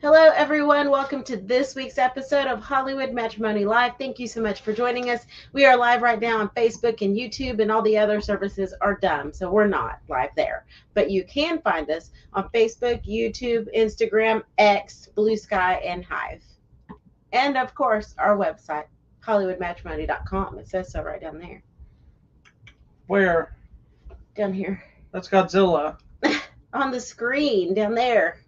Hello, everyone. Welcome to this week's episode of Hollywood Matrimony Live. Thank you so much for joining us. We are live right now on Facebook and YouTube, and all the other services are dumb, so we're not live there. But you can find us on Facebook, YouTube, Instagram, X, Blue Sky, and Hive. And, of course, our website, HollywoodMatrimony.com. It says so right down there. Where? Down here. That's Godzilla. On the screen, down there.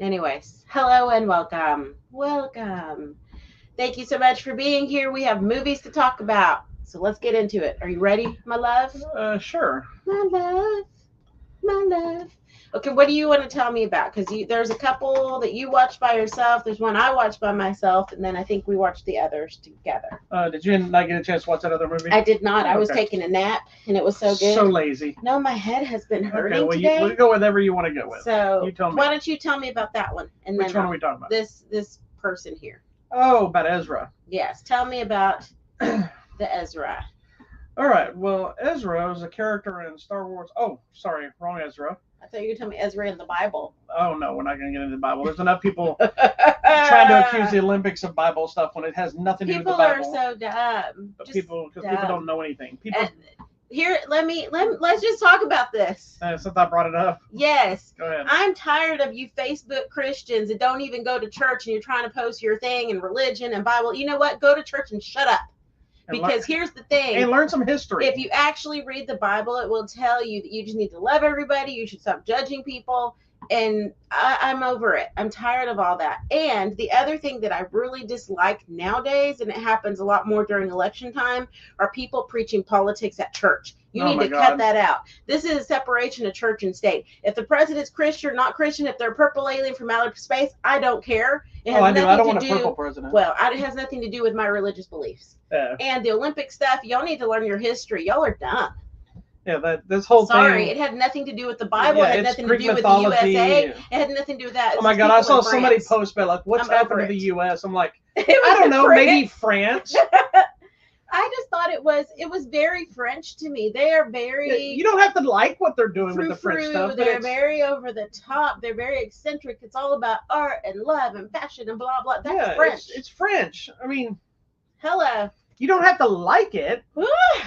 Anyways, hello and welcome. Welcome. Thank you so much for being here. We have movies to talk about. So let's get into it. Are you ready, my love? Sure. My love. My love. Okay, what do you want to tell me about? Because there's a couple that you watched by yourself. There's one I watched by myself. And then I think we watched the others together. Did you not get a chance to watch that other movie? I did not. I was Okay. taking a nap, and it was so good. So lazy. No, my head has been hurting Okay, well, today. we'll go with whatever you want to go with. So you tell me. why don't you tell me about that one? And Which then one are we talking about? This person here. Oh, about Ezra. Yes, tell me about the Ezra. All right. Well, Ezra is a character in Star Wars. Oh, sorry, wrong Ezra. I thought you were going to tell me Ezra in the Bible. Oh no, we're not going to get into the Bible. There's enough people trying to accuse the Olympics of Bible stuff when it has nothing to do with the People are Bible. so dumb. But Just people dumb. don't know anything. People. Here, let's just talk about this. Since I brought it up. Yes. Go ahead. I'm tired of you Facebook Christians that don't even go to church, and you're trying to post your thing and religion and Bible. You know what? Go to church and shut up. Because here's the thing. And learn some history. If you actually read the Bible, it will tell you that you just need to love everybody. You should stop judging people. And I'm over it. I'm tired of all that. And the other thing that I really dislike nowadays, and it happens a lot more during election time, are people preaching politics at church. You need to cut that out. This is a separation of church and state. If the president's Christian or not Christian, if they're a purple alien from outer space, I don't care. It has I do. I don't want to a do, purple president. Well, it has nothing to do with my religious beliefs. Yeah. And the Olympic stuff, y'all need to learn your history. Y'all are dumb. Yeah, this whole thing. Sorry, it had nothing to do with the Bible. Yeah, it had it's nothing to Greek do with the mythology. USA. It had nothing to do with that. Oh my God, I saw somebody post about like what's happened to the U.S. I'm like, I don't know, maybe France. I just thought it was very French to me. They are very. You don't have to like what they're doing with the French stuff. They're very over the top. They're very eccentric. It's all about art and love and fashion and blah blah. That's French. It's French. I mean, hello. You don't have to like it.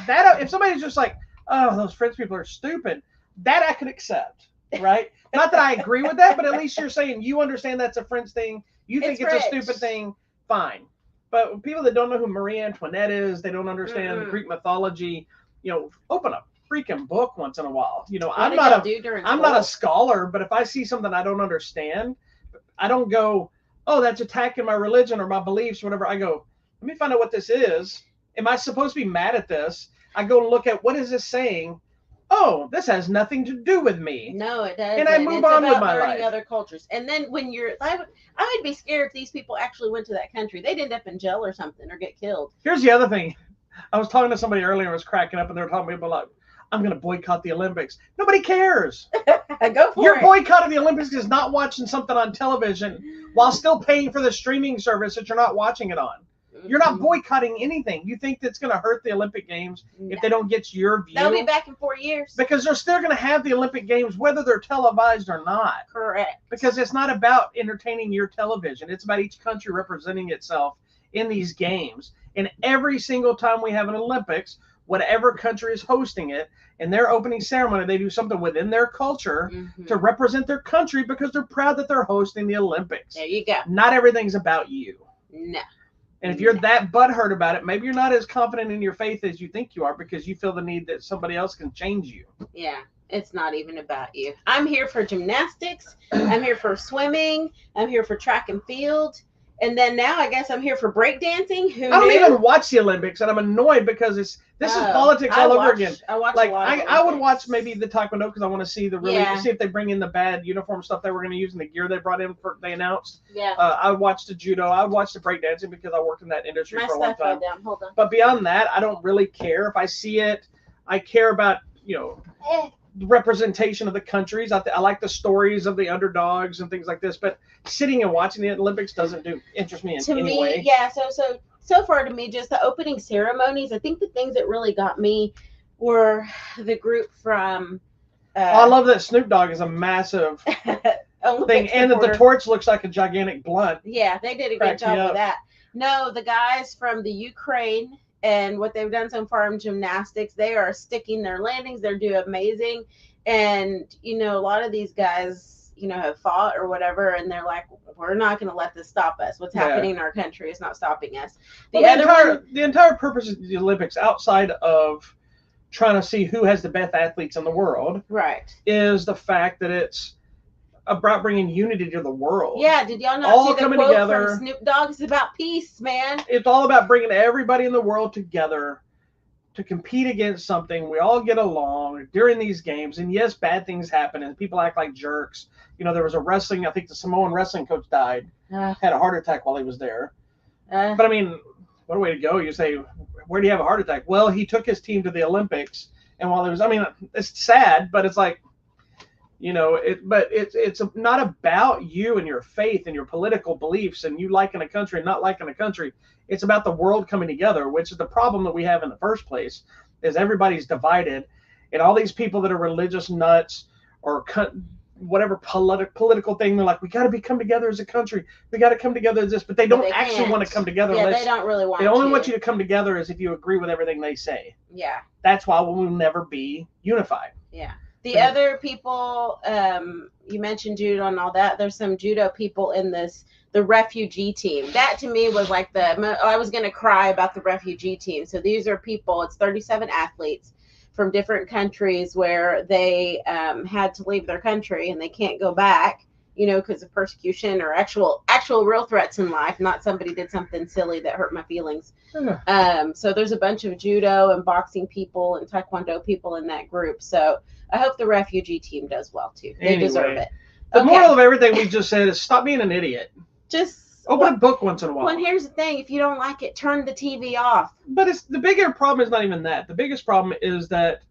That if somebody's just like, oh, those French people are stupid, that I could accept, right? Not that I agree with that, but at least you're saying you understand that's a French thing. You think it's a stupid thing, fine. But people that don't know who Marie Antoinette is, they don't understand Greek mythology, open a freaking book once in a while. I'm not a scholar, but if I see something I don't understand, I don't go, oh, that's attacking my religion or my beliefs or whatever. I go, let me find out what this is. Am I supposed to be mad at this? I go look at what is this saying. Oh, this has nothing to do with me. No, it doesn't. And I move on with my life. Other cultures. And then when I would be scared if these people actually went to that country. They'd end up in jail or something or get killed. Here's the other thing. I was talking to somebody earlier, I was cracking up, and they were talking about like, I'm going to boycott the Olympics. Nobody cares. Go for You're boycotting the Olympics is not watching something on television while still paying for the streaming service that you're not watching it on. You're not boycotting anything. You think that's going to hurt the Olympic Games if they don't get your view? They'll be back in 4 years. Because they're still going to have the Olympic Games whether they're televised or not. Correct. Because it's not about entertaining your television. It's about each country representing itself in these games. And every single time we have an Olympics, whatever country is hosting it, in their opening ceremony, they do something within their culture to represent their country because they're proud that they're hosting the Olympics. There you go. Not everything's about you. No. And if you're that butthurt about it, maybe you're not as confident in your faith as you think you are because you feel the need that somebody else can change you. Yeah, it's not even about you. I'm here for gymnastics. I'm here for swimming. I'm here for track and field. And then now I guess I'm here for breakdancing. I don't even watch the Olympics, and I'm annoyed because this is politics all over again. I watch like a lot of I would watch maybe the Taekwondo because I want to see see if they bring in the bad uniform stuff they were going to use and the gear they brought in they announced. Yeah. I watched the judo. I watched the breakdancing because I worked in that industry for a long time. Down. Hold on. But beyond that, I don't really care if I see it. I care about representation of the countries. I like the stories of the underdogs and things like this, but sitting and watching the Olympics doesn't interest me in any way. Yeah, so far to me, just the opening ceremonies, I think the things that really got me were the group from I love that Snoop Dogg is a massive Olympics And that the reporter. torch looks like a gigantic blunt. Yeah, they did a good Cracked me job up. with that. No, the guys from the Ukraine and what they've done so far in gymnastics, they are sticking their landings. They're doing amazing. And, you know, a lot of these guys, you know, have fought or whatever, and they're like, we're not going to let this stop us. What's happening in our country is not stopping us. The entire purpose of the Olympics, outside of trying to see who has the best athletes in the world, right, is the fact that it's about bringing unity to the world. Yeah, did y'all not all see the coming quote together. from Snoop Dogg? It's about peace, man. It's all about bringing everybody in the world together to compete against something. We all get along during these games. And yes, bad things happen and people act like jerks. You know, there was I think the Samoan wrestling coach died, had a heart attack while he was there. But I mean, what a way to go. You say, where do you have a heart attack? Well, he took his team to the Olympics. And while it was, I mean, it's sad, but it's like, you know, it's not about you and your faith and your political beliefs and you liking a country and not liking a country. It's about the world coming together, which is the problem that we have in the first place, is everybody's divided. And all these people that are religious nuts or whatever political thing, they're like, we got to come together as a country. We got to come together as this, but they don't actually want to come together. Yeah, they don't really want to. They only want you to come together as if you agree with everything they say. Yeah. That's why we'll never be unified. Yeah. The other people, you mentioned judo and all that. There's some judo people in the refugee team. That to me was like I was going to cry about the refugee team. So these are people, it's 37 athletes from different countries where they had to leave their country and they can't go back, you know, because of persecution or actual real threats in life, not somebody did something silly that hurt my feelings. So there's a bunch of judo and boxing people and taekwondo people in that group. So I hope the refugee team does well too. They deserve it. The moral of everything we just said is stop being an idiot. Just open a book once in a while. Well, here's the thing: if you don't like it, turn the TV off. But the bigger problem is not even that. The biggest problem is that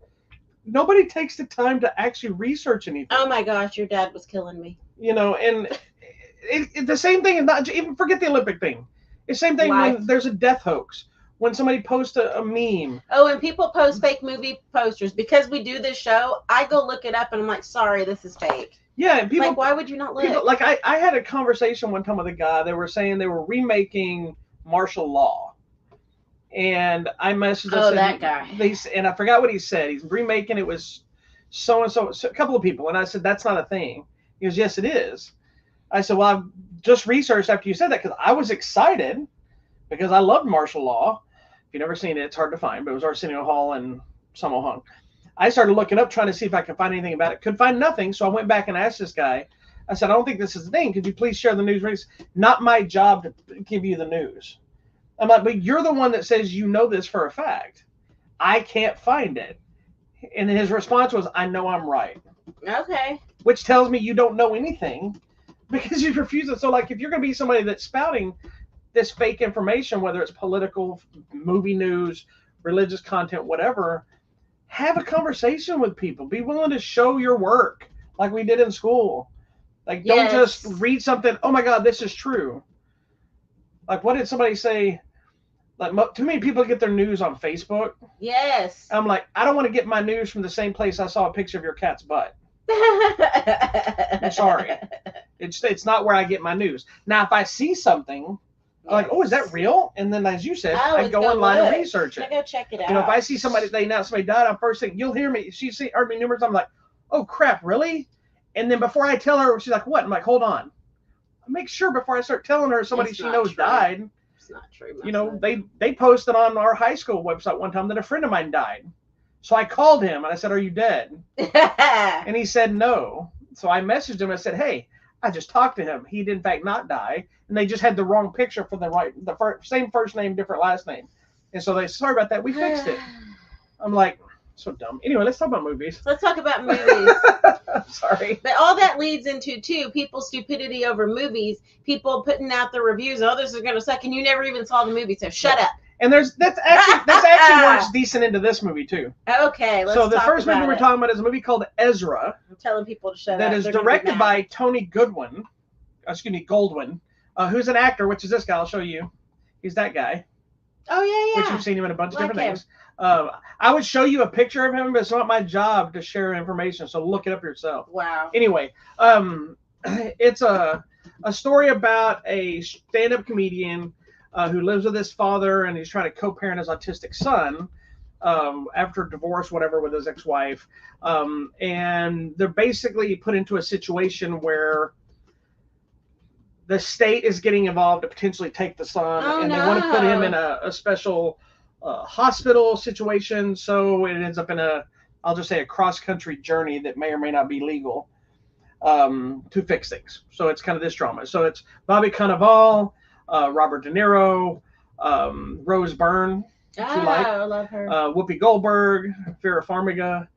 nobody takes the time to actually research anything. Oh my gosh, your dad was killing me. You know, and the same thing, and not even forget the Olympic thing. It's the same thing when there's a death hoax. When somebody posts a meme. Oh, and people post fake movie posters. Because we do this show, I go look it up and I'm like, sorry, this is fake. Yeah, and people, like, why would you not look? People, like I had a conversation one time with a guy. They were saying they were remaking martial law. And I messaged that guy. And I forgot what he said. He's remaking it was so-and-so, a couple of people. And I said, that's not a thing. He goes, yes, it is. I said, well, I've just researched after you said that because I was excited because I loved martial law. If you've never seen it, it's hard to find, but it was Arsenio Hall and Sammo Hung. I started looking up, trying to see if I could find anything about it. Could find nothing, so I went back and asked this guy. I said, I don't think this is the thing. Could you please share the news? It's not my job to give you the news. I'm like, but you're the one that says you know this for a fact. I can't find it. And his response was, I know I'm right. Okay. Which tells me you don't know anything because you refuse it. So, like, if you're going to be somebody that's spouting this fake information, whether it's political, movie news, religious content, whatever, have a conversation with people. Be willing to show your work like we did in school. Like, don't just read something, oh my God, this is true. Like, what did somebody say? Like, too many people get their news on Facebook. Yes. I'm like, I don't want to get my news from the same place I saw a picture of your cat's butt. I'm sorry. It's not where I get my news. Now, if I see something, I'm like, oh, is that real? And then, as you said, I go online and research it. I go check it out. You know, if I see somebody, they announce somebody died, I'm first thing, you'll hear me. She's heard me numerous times. I'm like, oh, crap, really? And then before I tell her, she's like, what? I'm like, hold on. Make sure before I start telling her somebody she knows died. It's not true. You know, they posted on our high school website one time that a friend of mine died. So I called him and I said, are you dead? And he said no. So I messaged him and I said, hey, I just talked to him. He did in fact not die. And they just had the wrong picture for the same first name, different last name. And so they, sorry about that. We fixed it. I'm like, so dumb. Anyway, let's talk about movies. Let's talk about movies. I'm sorry. But all that leads into, too, people's stupidity over movies, people putting out the reviews, oh, this is going to suck, and you never even saw the movie, so shut up. And that's actually works decent into this movie, too. Okay, let's talk about it. So the first movie we're talking about is a movie called Ezra. I'm telling people to shut up. That is directed by Tony Goldwyn, who's an actor, which is this guy. I'll show you. He's that guy. Oh, yeah. Which you've seen him in a bunch of different things. I would show you a picture of him, but it's not my job to share information, so look it up yourself. Wow. Anyway, it's a story about a stand-up comedian who lives with his father, and he's trying to co-parent his autistic son after divorce, whatever, with his ex-wife. And they're basically put into a situation where the state is getting involved to potentially take the son, and they want to put him in a special hospital situation. So it ends up in I'll just say, a cross-country journey that may or may not be legal to fix things. So it's kind of this drama. So it's Bobby Cannavale, Robert De Niro, Rose Byrne, I love her. Whoopi Goldberg, Vera Farmiga,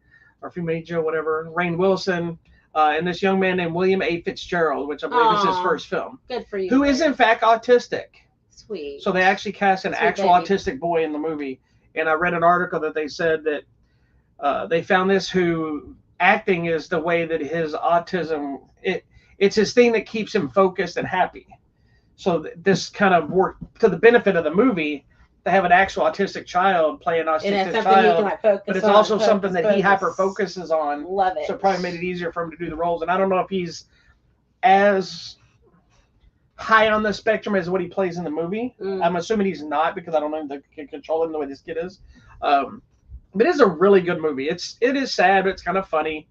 or Fumiga, whatever, Rainn Wilson, and this young man named William A. Fitzgerald, which I believe is his first film. Good for you. Who is in fact autistic. Sweet. So they actually cast an actual autistic boy in the movie. And I read an article that they said that they found this who acting is the way that his autism, it's his thing that keeps him focused and happy. So this kind of worked to the benefit of the movie to have an actual autistic child play an autistic child, but it's also something that he hyper focuses on. Love it. So it probably made it easier for him to do the roles. And I don't know if he's as high on the spectrum as what he plays in the movie. I'm assuming he's not, because I don't know if they can control him the way this kid is. But it is a really good movie. It is sad, but it's kind of funny.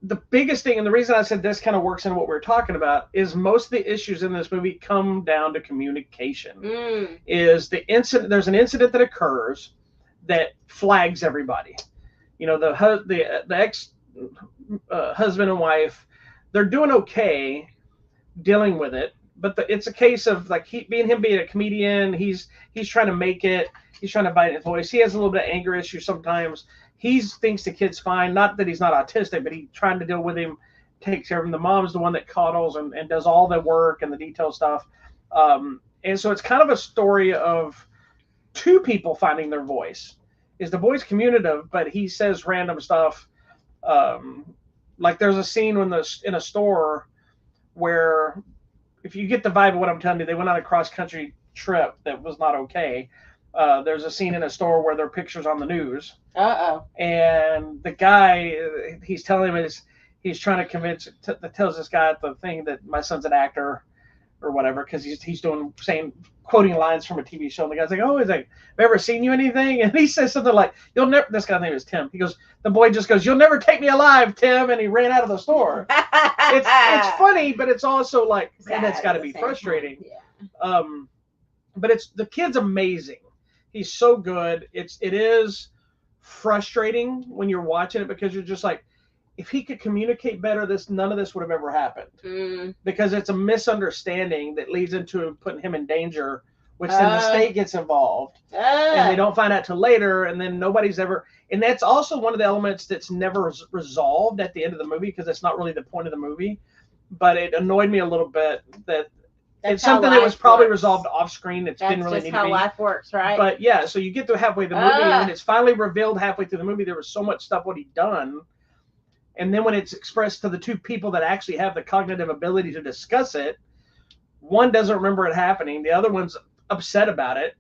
The biggest thing, and the reason I said this kind of works into what we're talking about, is most of the issues in this movie come down to communication. Is the incident? There's an incident that occurs that flags everybody. You know, the ex husband and wife, they're doing okay dealing with it, but it's a case of like being a comedian. He's trying to make it. He's trying to bite his voice. He has a little bit of anger issues sometimes. He thinks the kid's fine. Not that he's not autistic, but he's trying to deal with him, takes care of him. The mom's the one that coddles and does all the work and the detail stuff. And so it's kind of a story of two people finding their voice. Is the boy's communicative, but he says random stuff. Like there's a scene in a store where, if you get the vibe of what I'm telling you, they went on a cross-country trip that was not okay. There's a scene in a store where there are pictures on the news. And the guy, he's telling him, he's trying to convince, tells this guy at the thing that my son's an actor or whatever, because he's quoting lines from a TV show. And the guy's like, oh, he's like, have I ever seen you anything? And he says something like, you'll never, this guy's name is Tim. He goes, the boy just goes, you'll never take me alive, Tim. And he ran out of the store. It's funny, but it's also like, and it's got to be frustrating. Yeah. But the kid's amazing. He's so good. It is frustrating when you're watching it, because you're just like, if he could communicate better, none of this would have ever happened. Because it's a misunderstanding that leads into putting him in danger, which then the state gets involved, and they don't find out till later, and then nobody's ever. And that's also one of the elements that's never resolved at the end of the movie, because that's not really the point of the movie. But it annoyed me a little bit that. It's something that was probably resolved off screen. It didn't really need to be. That's how life works, right? But yeah, so you get to halfway through the movie, and it's finally revealed halfway through the movie there was so much stuff what he'd done. And then when it's expressed to the two people that actually have the cognitive ability to discuss it, one doesn't remember it happening. The other one's upset about it.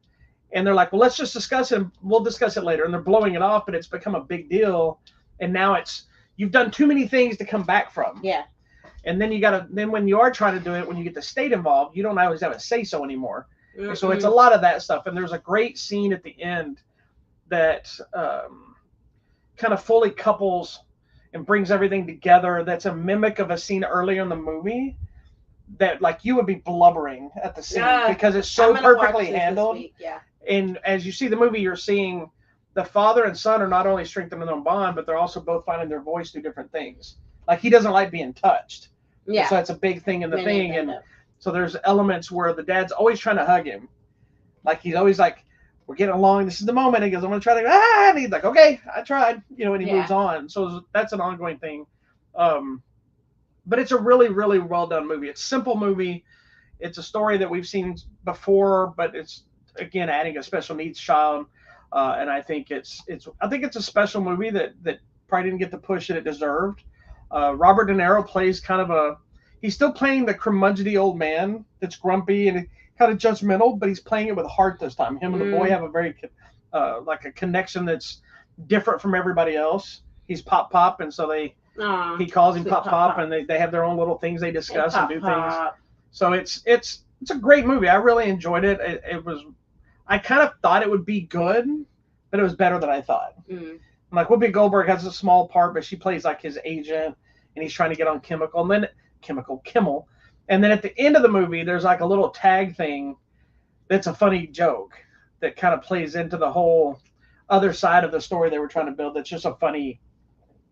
And they're like, well, let's just discuss it. We'll discuss it later. And they're blowing it off, but it's become a big deal. And now you've done too many things to come back from. Yeah. And then then when you are trying to do it, when you get the state involved, you don't always have a say-so anymore. So it's a lot of that stuff. And there's a great scene at the end that kind of fully couples and brings everything together. That's a mimic of a scene earlier in the movie that like you would be blubbering at the scene because it's so perfectly handled. Yeah. And as you see the movie, you're seeing the father and son are not only strengthening their bond, but they're also both finding their voice through different things. Like he doesn't like being touched. Yeah. And so that's a big thing in the thing. And so there's elements where the dad's always trying to hug him. Like he's always like, we're getting along. This is the moment. He goes, I'm going to try to, and he's like, okay, I tried, and he moves on. So that's an ongoing thing. But it's a really, really well done movie. It's a simple movie. It's a story that we've seen before, but it's again, adding a special needs child. And I think it's a special movie that probably didn't get the push that it deserved. Robert De Niro plays he's still playing the curmudgeonly old man that's grumpy and kind of judgmental, but he's playing it with heart this time. Him and the boy have a very like a connection that's different from everybody else. He's pop, and so Aw, He calls him sweet Pop Pop, Pop, and they have their own little things they discuss and Pop do things. Pop. So it's a great movie. I really enjoyed it. It was. I kind of thought it would be good, but it was better than I thought. Mm. Like Whoopi Goldberg has a small part, but she plays like his agent, and he's trying to get on Kimmel, and then at the end of the movie, there's like a little tag thing that's a funny joke that kind of plays into the whole other side of the story they were trying to build. That's just a funny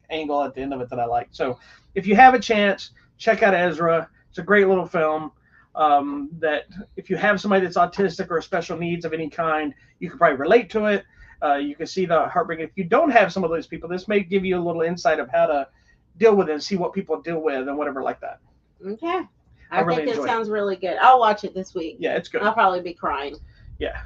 angle at the end of it that I like. So if you have a chance, check out Ezra. It's a great little film. That if you have somebody that's autistic or special needs of any kind, you can probably relate to it. You can see the heartbreak. If you don't have some of those people, this may give you a little insight of how to deal with it and see what people deal with and whatever like that. Okay. I really think it enjoyed sounds really good. I'll watch it this week. Yeah, it's good. I'll probably be crying. Yeah.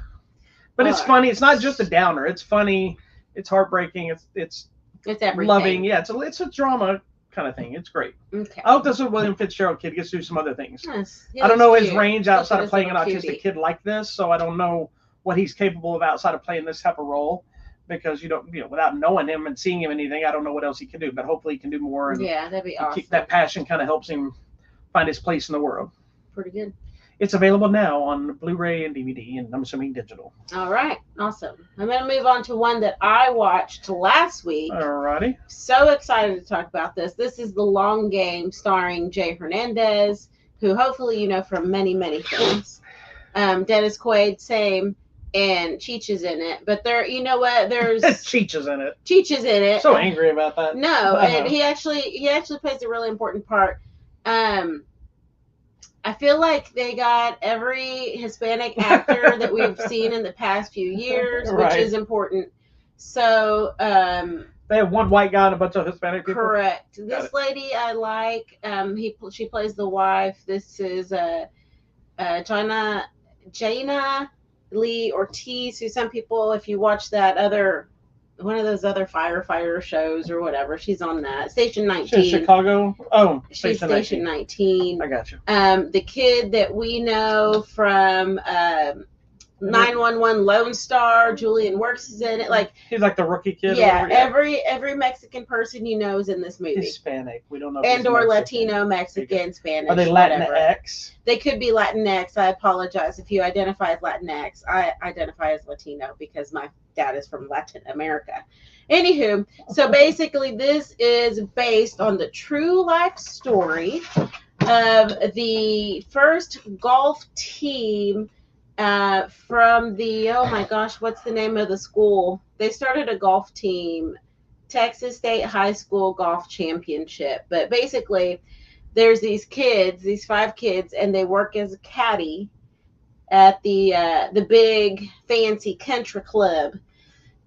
But it's funny. It's not just a downer. It's funny. It's heartbreaking. It's everything. Loving. Yeah, it's a drama kind of thing. It's great. Okay. I hope this William Fitzgerald kid gets to do some other things. Yes. I don't know his cute. range outside of playing an little autistic cutie. kid like this, so I don't know what he's capable of outside of playing this type of role. Because without knowing him and seeing him anything, I don't know what else he can do. But hopefully he can do more. And yeah, that'd be awesome. That passion kind of helps him find his place in the world. Pretty good. It's available now on Blu-ray and DVD, and I'm assuming digital. All right, awesome. I'm going to move on to one that I watched last week. Alrighty. So excited to talk about this. This is The Long Game, starring Jay Hernandez, who hopefully you know from many, many things. Dennis Quaid, same. And Cheech is in it, but you know what? There's Cheech is in it. Cheech is in it. So angry about that. No, and he actually plays a really important part. I feel like they got every Hispanic actor that we've seen in the past few years, which is important. So they have one white guy and a bunch of Hispanic people. Correct. This lady I like. She plays the wife. This is Jaina Lee Ortiz, who some people, if you watch that one of those other firefighter shows or whatever, she's on that. Station 19. She's Chicago? Oh, she's Station 19. I got you. The kid that we know from 911 Lone Star, Julian Works is in it. Like he's like the rookie kid. Yeah, every Mexican person you know is in this movie. Hispanic. We don't know. And or Latino, Mexican, Spanish. Are they Latinx? They could be Latinx. I apologize if you identify as Latinx. I identify as Latino because my dad is from Latin America. Anywho, so basically this is based on the true life story of the first golf team from the, oh my gosh, what's the name of the school? They started a golf team, Texas State High School Golf Championship. But basically, there's these 5 kids, and they work as a caddy at the big fancy country club.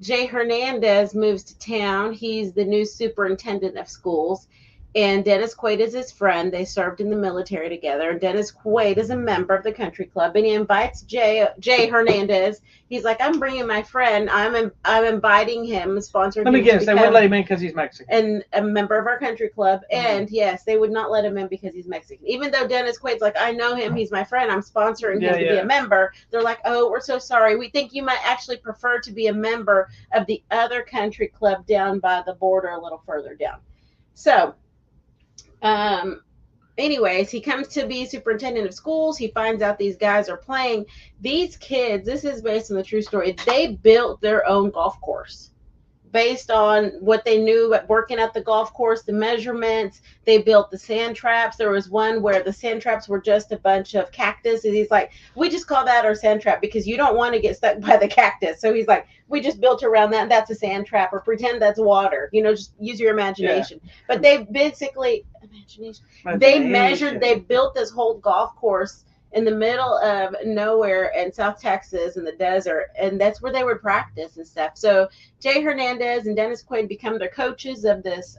Jay Hernandez moves to town. He's the new superintendent of schools. And Dennis Quaid is his friend. They served in the military together. And Dennis Quaid is a member of the country club. And he invites Jay Hernandez. He's like, I'm bringing my friend. I'm inviting him, sponsored. Let me guess. They wouldn't let him in because he's Mexican. And a member of our country club. And yes, they would not let him in because he's Mexican. Even though Dennis Quaid's like, I know him. He's my friend. I'm sponsoring him to be a member. They're like, oh, we're so sorry. We think you might actually prefer to be a member of the other country club down by the border a little further down. So, anyways, he comes to be superintendent of schools. He finds out these guys are playing. These kids, this is based on the true story. They built their own golf course based on what they knew at working at the golf course, the measurements. They built the sand traps. There was one where the sand traps were just a bunch of cactus. And he's like, we just call that our sand trap because you don't want to get stuck by the cactus. So he's like, we just built around that. That's a sand trap, or pretend that's water. Just use your imagination. Yeah. But they basically, they measured, they built this whole golf course in the middle of nowhere in South Texas in the desert, and that's where they would practice and stuff. So Jay Hernandez and Dennis Quaid become the coaches of this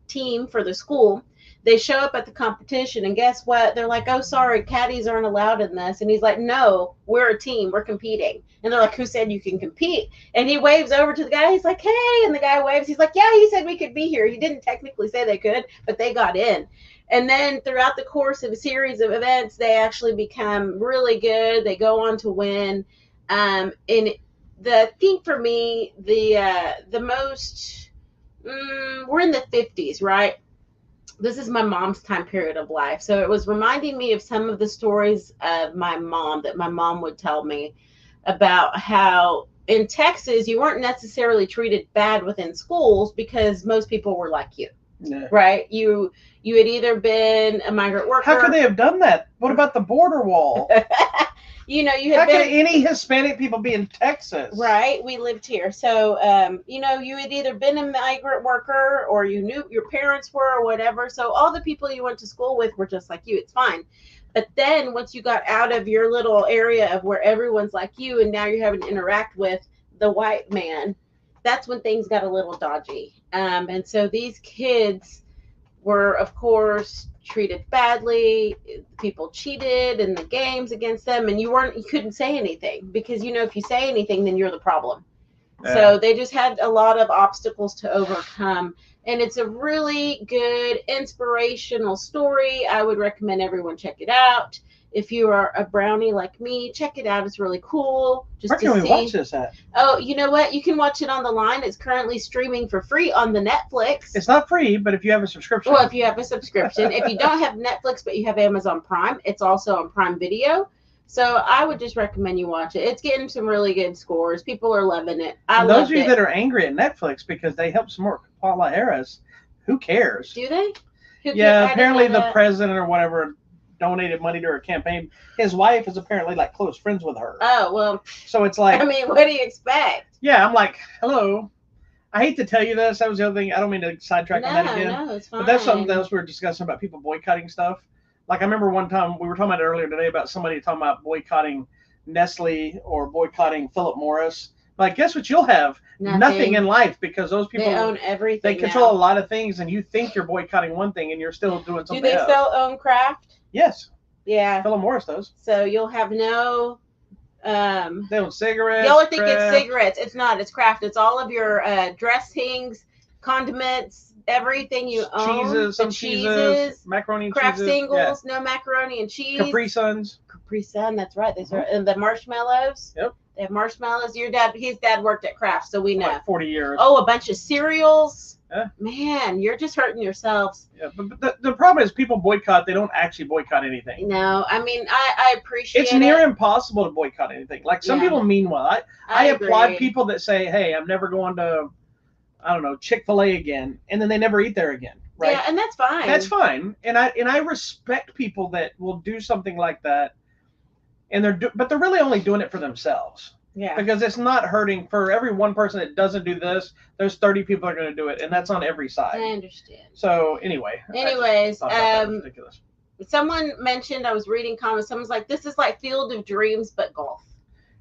team for the school. They show up at the competition, and guess what? They're like, oh, sorry, caddies aren't allowed in this. And he's like, no, we're a team. We're competing. And they're like, who said you can compete? And he waves over to the guy. He's like, hey. And the guy waves. He's like, yeah, he said we could be here. He didn't technically say they could, but they got in. And then throughout the course of a series of events, they actually become really good. They go on to win. And the thing for me, the most we're in the 50s, right? This is my mom's time period of life. So it was reminding me of some of the stories of my mom that my mom would tell me about how in Texas you weren't necessarily treated bad within schools because most people were like you. Yeah. Right? You had either been a migrant worker. How could they have done that? What about the border wall? You know, you had How been, could any Hispanic people be in Texas? right? We lived here. So, you know, you had either been a migrant worker or you knew your parents were or whatever. So all the people you went to school with were just like you. It's fine. But then once you got out of your little area of where everyone's like you and now you're having to interact with the white man, that's when things got a little dodgy. And so these kids were, of course, treated badly. People cheated in the games against them, and you couldn't say anything because, you know, if you say anything, then you're the problem. Yeah. So they just had a lot of obstacles to overcome. And it's a really good inspirational story. I would recommend everyone check it out. If you are a brownie like me, check it out. It's really cool. Where can we watch this at? Oh, you know what? You can watch it on the line. It's currently streaming for free on the Netflix. It's not free, but if you have a subscription. Well, if you have a subscription. If you don't have Netflix, but you have Amazon Prime, it's also on Prime Video. So I would just recommend you watch it. It's getting some really good scores. People are loving it. Those of you that are angry at Netflix because they help support Kamala Harris, who cares? Do they? Yeah, apparently the president or whatever donated money to her campaign. His wife is apparently like close friends with her. Oh, well. So it's like, I mean, what do you expect? Yeah, I'm like, hello. I hate to tell you this. That was the other thing. I don't mean to sidetrack on that again. No, it's fine. But that's something else we were discussing about people boycotting stuff. Like I remember one time we were talking about it earlier today about somebody talking about boycotting Nestle or boycotting Philip Morris. Like, guess what you'll have? Nothing in life because those people, they own everything. They control a lot of things, and you think you're boycotting one thing and you're still doing something else. Do they still own Kraft? Yes. Yeah. Philip Morris does. So you'll have no. They own cigarettes. Y'all think it's cigarettes. It's not. It's Kraft. It's all of your dressings, condiments, everything you own. Cheeses, some cheeses, macaroni and Kraft cheeses. singles, no macaroni and cheese. Capri Suns. Capri Sun, that's right. And the marshmallows. Yep. They have marshmallows. His dad worked at Kraft, so we know. Like 40 years. Oh, a bunch of cereals. Yeah. Man, you're just hurting yourselves. Yeah, but the problem is people boycott. They don't actually boycott anything. No, I mean, I appreciate it's near impossible to boycott anything. Like some people mean well. I applaud people that say, hey, I'm never going to, I don't know, Chick-fil-A again. And then they never eat there again. Right? Yeah, and that's fine. That's fine. And I respect people that will do something like that. And but they're really only doing it for themselves. Yeah. Because it's not hurting. For every one person that doesn't do this, there's 30 people that are going to do it, and that's on every side. I understand. So anyway. Anyways, ridiculous. Someone mentioned, I was reading comments, someone's like, this is like Field of Dreams, but golf.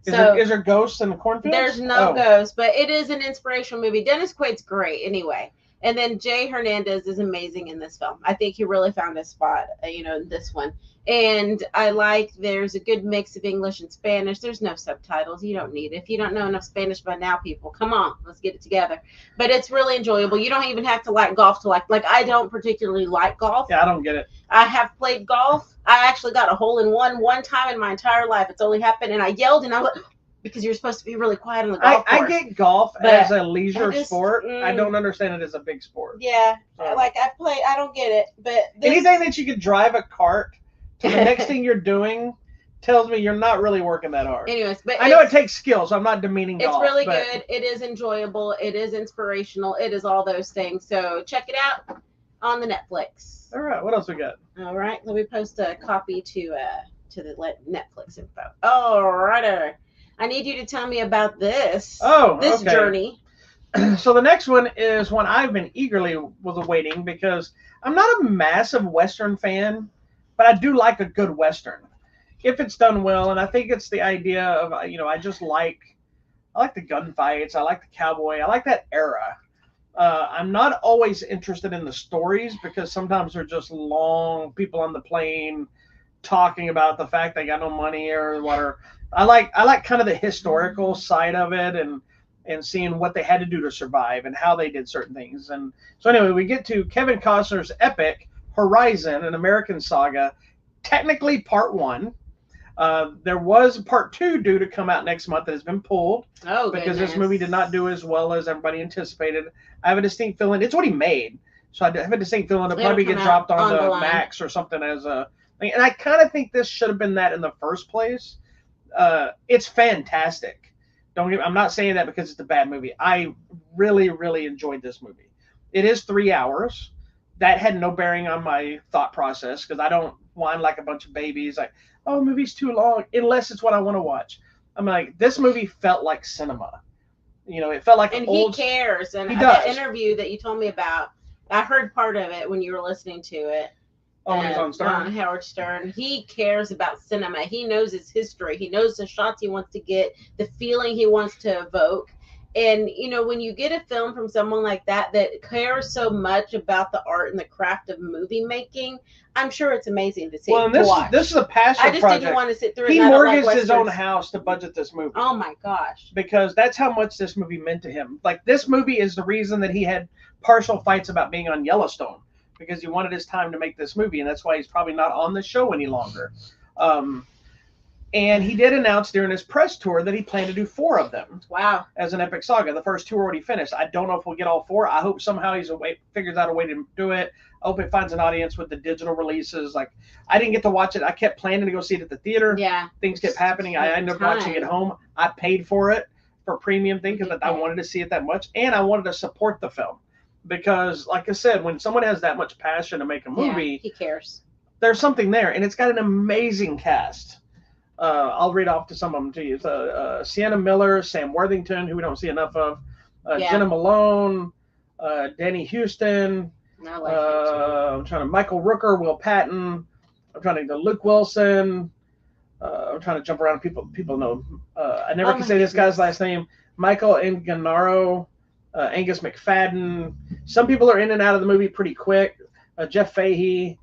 Is there ghosts in the cornfields? There's no ghosts, but it is an inspirational movie. Dennis Quaid's great anyway. And then Jay Hernandez is amazing in this film. I think he really found his spot, in this one. And I like there's a good mix of English and Spanish. There's no subtitles. You don't need it. If you don't know enough Spanish by now, people, come on, let's get it together. But it's really enjoyable. You don't even have to like golf to like I don't particularly like golf. Yeah, I don't get it. I have played golf. I actually got a hole in one time in my entire life. It's only happened, and I yelled, and I was like, because you're supposed to be really quiet on the golf course. I get golf as a leisure sport. I don't understand it as a big sport. Yeah, I don't get it. But anything that you could drive a cart to the next thing you're doing tells me you're not really working that hard. Anyways, but I know it takes skill, so I'm not demeaning golf. It's really good. It is enjoyable. It is inspirational. It is all those things. So check it out on the Netflix. All right, what else we got? All right, let me post a copy to the Netflix info. All righter. I need you to tell me about this journey. So the next one is one I've been eagerly awaiting because I'm not a massive Western fan, but I do like a good Western if it's done well. And I think it's the idea of, I like the gunfights. I like the cowboy. I like that era. I'm not always interested in the stories because sometimes they're just long people on the plane talking about the fact they got no money or whatever. I like kind of the historical side of it and seeing what they had to do to survive and how they did certain things. And so anyway, we get to Kevin Costner's epic Horizon, an American saga, technically part one. There was part 2 due to come out next month that has been pulled because goodness. this movie did not do as well as everybody anticipated. I have a distinct feeling it's what he made, so I have a distinct feeling it'll probably get dropped on the Max or something as a. And I kind of think this should have been that in the first place. It's fantastic. I'm not saying that because it's a bad movie. I really, really enjoyed this movie. It is 3 hours. That had no bearing on my thought process because I don't whine like a bunch of babies. Like, oh, movie's too long, unless it's what I want to watch. I'm like, this movie felt like cinema. It felt like he cares. And that interview that you told me about, I heard part of it when you were listening to it. Oh, when he's on Stern? On Howard Stern. He cares about cinema. He knows its history. He knows the shots he wants to get, the feeling he wants to evoke. And, when you get a film from someone like that cares so much about the art and the craft of movie making, I'm sure it's amazing to see. Well, and this is a passion project. I just didn't want to sit through it. He mortgaged his own house to budget this movie. Oh, my gosh. Because that's how much this movie meant to him. Like, this movie is the reason that he had partial fights about being on Yellowstone. Because he wanted his time to make this movie, and that's why he's probably not on the show any longer. And he did announce during his press tour that he planned to do 4 of them. Wow. As an epic saga. The first 2 are already finished. I don't know if we'll get all 4. I hope somehow figures out a way to do it. I hope it finds an audience with the digital releases. Like, I didn't get to watch it. I kept planning to go see it at the theater. Yeah. Things kept happening. I ended up watching it at home. I paid for it for premium thing because I wanted to see it that much. And I wanted to support the film. Because, like I said, when someone has that much passion to make a movie, he cares. There's something there, and it's got an amazing cast. I'll read off to some of them to you. Sienna Miller, Sam Worthington, who we don't see enough of, Jenna Malone, Danny Houston. I'm trying to Michael Rooker, Will Patton. I'm trying to Luke Wilson. I'm trying to jump around. People know. I never can say this guy's last name. Michael Inganaro. Angus McFadden. Some people are in and out of the movie pretty quick. Jeff Fahey.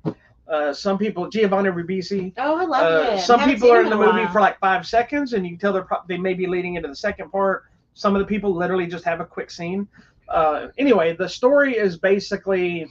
Some people, Giovanni Ribisi. Oh, I love him. Some people are in the movie for like 5 seconds, and you can tell they may be leading into the second part. Some of the people literally just have a quick scene. Anyway, the story is basically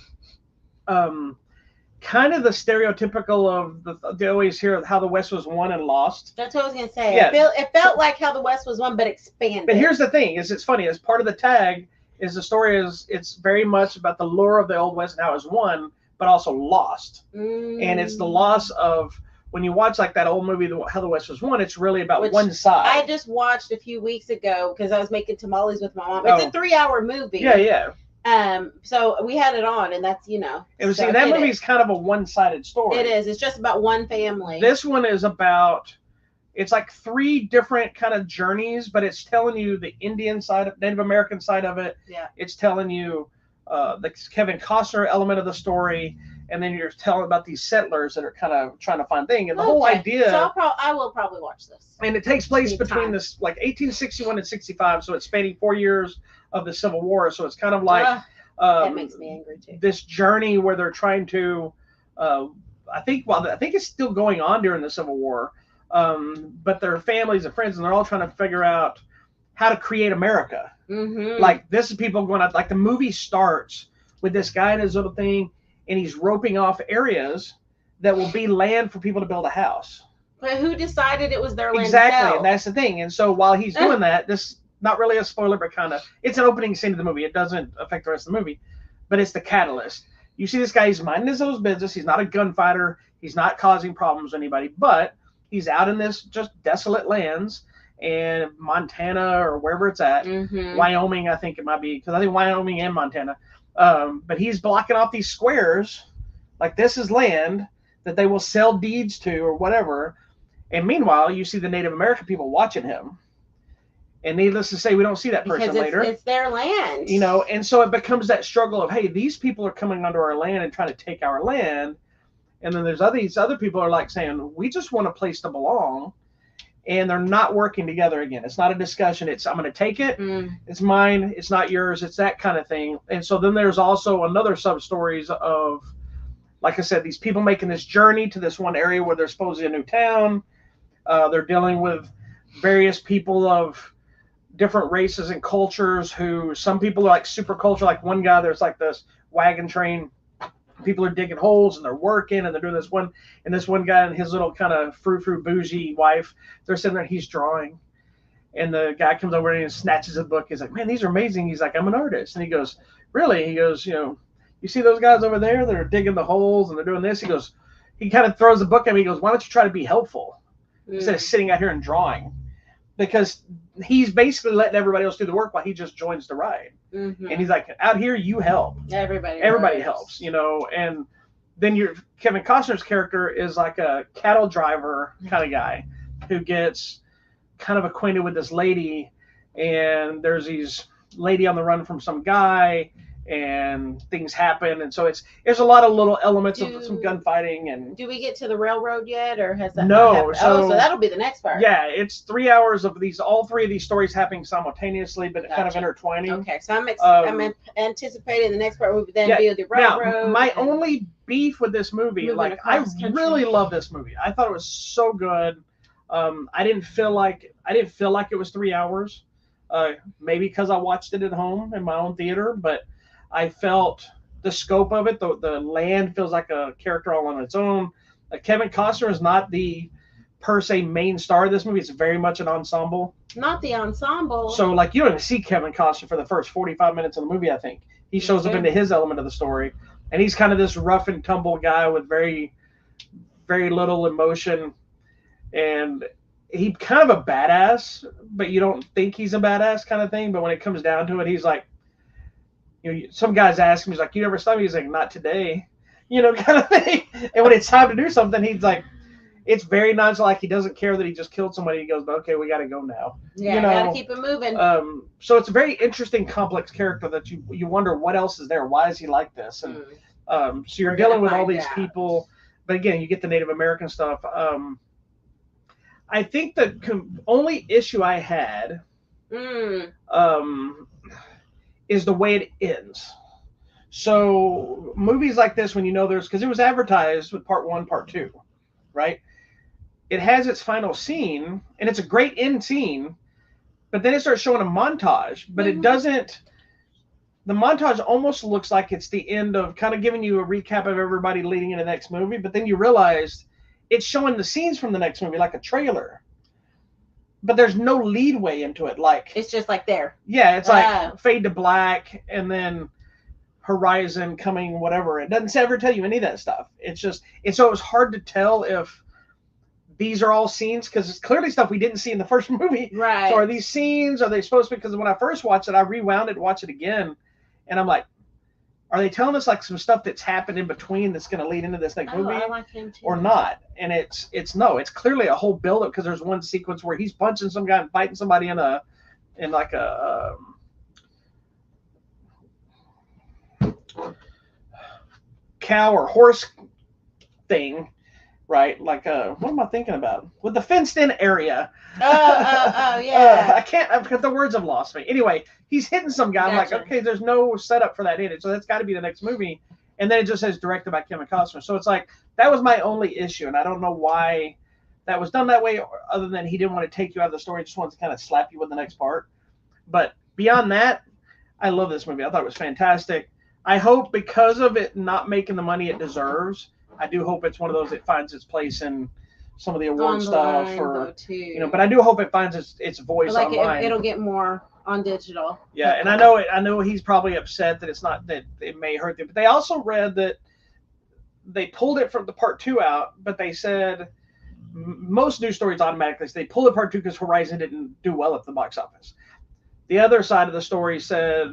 kind of the stereotypical of they always hear how the West was won and lost. That's what I was going to say. Yeah. It felt like how the West was won, but expanded. But here's the thing: it's funny. As part of the tag, the story it's very much about the lure of the Old West and how it was won, but also lost. And it's the loss of when you watch like that old movie, How the West Was Won. It's really about one side. I just watched a few weeks ago because I was making tamales with my mom. It's a 3-hour movie. Yeah. So we had it on, and that's that movie's kind of a one-sided story. It is. It's just about one family. This one is about. It's like 3 different kind of journeys, but it's telling you the Indian side, Native American side of it. Yeah. It's telling you the Kevin Costner element of the story, and then you're telling about these settlers that are kind of trying to find things. And the whole idea. So I will probably watch this. And it takes place between this like 1861 and 65, so it's spanning 4 years of the Civil War. So it's kind of like that makes me angry too. This journey where they're trying to. I think it's still going on during the Civil War. But their families and friends, and they're all trying to figure out how to create America. Mm-hmm. Like this is people going out. Like the movie starts with this guy in his little thing, and he's roping off areas that will be land for people to build a house. But who decided it was their land? Exactly, and that's the thing. And so while he's doing that, this not really a spoiler, but kind of it's an opening scene of the movie. It doesn't affect the rest of the movie, but it's the catalyst. You see this guy, he's minding his own business. He's not a gunfighter. He's not causing problems to anybody, but he's out in this just desolate lands and Montana or wherever it's at. Mm-hmm. Wyoming, I think it might be, because I think Wyoming and Montana. But he's blocking off these squares, like this is land that they will sell deeds to or whatever. And meanwhile, you see the Native American people watching him. And needless to say, we don't see that person later. It's their land. And so it becomes that struggle of, hey, these people are coming onto our land and trying to take our land. And then there's these other people are like saying, we just want a place to belong. And they're not working together again. It's not a discussion. It's, I'm going to take it. It's mine. It's not yours. It's that kind of thing. And so then there's also another sub-stories of, like I said, these people making this journey to this one area where there's supposedly a new town. They're dealing with various people of different races and cultures who some people are like super culture. Like one guy, there's like this wagon train people are digging holes and they're working and they're doing this one. And this one guy and his little kind of frou-frou bougie wife, they're sitting there and he's drawing. And the guy comes over and he snatches a book. He's like, man, these are amazing. He's like, I'm an artist. And he goes, really? He goes, you see those guys over there? They're digging the holes and they're doing this. He goes, he kind of throws the book at me. He goes, why don't you try to be helpful instead of sitting out here and drawing? Because he's basically letting everybody else do the work while he just joins the ride. Mm-hmm. And he's like, out here, you help. Everybody helps, And then Kevin Costner's character is like a cattle driver kind of guy who gets kind of acquainted with this lady, and there's these lady on the run from some guy, and things happen, and so there's a lot of little elements of some gunfighting. And do we get to the railroad yet, or has that no? Not happened? So that'll be the next part. Yeah, it's 3 hours of all three of these stories happening simultaneously, but kind of intertwining. Okay, so I'm anticipating the next part will then be the railroad. Now, my only beef with this movie, I really love this movie. I thought it was so good. I didn't feel like it was 3 hours. Maybe because I watched it at home in my own theater, but I felt the scope of it. The land feels like a character all on its own. Kevin Costner is not the per se main star of this movie. It's very much an ensemble. Not the ensemble. So you don't even see Kevin Costner for the first 45 minutes of the movie. I think he shows up into his element of the story, and he's kind of this rough and tumble guy with very, very little emotion, and he's kind of a badass, but you don't think he's a badass kind of thing. But when it comes down to it, he's like, some guys ask him, he's like, you never stop me? He's like, not today, kind of thing. And when it's time to do something, he's like, it's very nonchalant. He doesn't care that he just killed somebody. He goes, but okay, we got to go now. Yeah, got to keep it moving. So it's a very interesting, complex character that you wonder what else is there. Why is he like this? And so you're dealing with all these people. But again, you get the Native American stuff. I think the only issue I had is the way it ends. So movies like this, when because it was advertised with part 1, part 2, right? It has its final scene, and it's a great end scene, but then it starts showing a montage, but it doesn't. The montage almost looks like it's the end of kind of giving you a recap of everybody leading into the next movie, but then you realize it's showing the scenes from the next movie like a trailer. But there's no leadway into it. It's just like there. Yeah, it's like fade to black and then horizon coming, whatever. It doesn't ever tell you any of that stuff. So it was hard to tell if these are all scenes, because it's clearly stuff we didn't see in the first movie. Right. So are these scenes? Are they supposed to be? Because when I first watched it, I rewound it to watch it again, and I'm like, are they telling us some stuff that's happened in between that's going to lead into this next movie, I like him too. or not? And it's clearly a whole build-up, because there's one sequence where he's punching some guy and fighting somebody in a cow or horse thing, right? What am I thinking about? With the fenced-in area. Oh, yeah. I can't, because the words have lost me. Anyway, he's hitting some guy. I'm like, okay, there's no setup for that in it, so that's got to be the next movie. And then it just says directed by Kevin Costner. So it's like, that was my only issue, and I don't know why that was done that way, other than he didn't want to take you out of the story, just wanted to kind of slap you with the next part. But beyond that, I love this movie. I thought it was fantastic. I hope, because of it not making the money it deserves, I do hope it's one of those that finds its place in some of the award stuff, but I do hope it finds its voice online. It'll get more on digital. Yeah, and I know he's probably upset that it's not, that it may hurt them. But they also read that they pulled it from the part 2 out, but they said most news stories automatically say they pulled it part 2 because Horizon didn't do well at the box office. The other side of the story said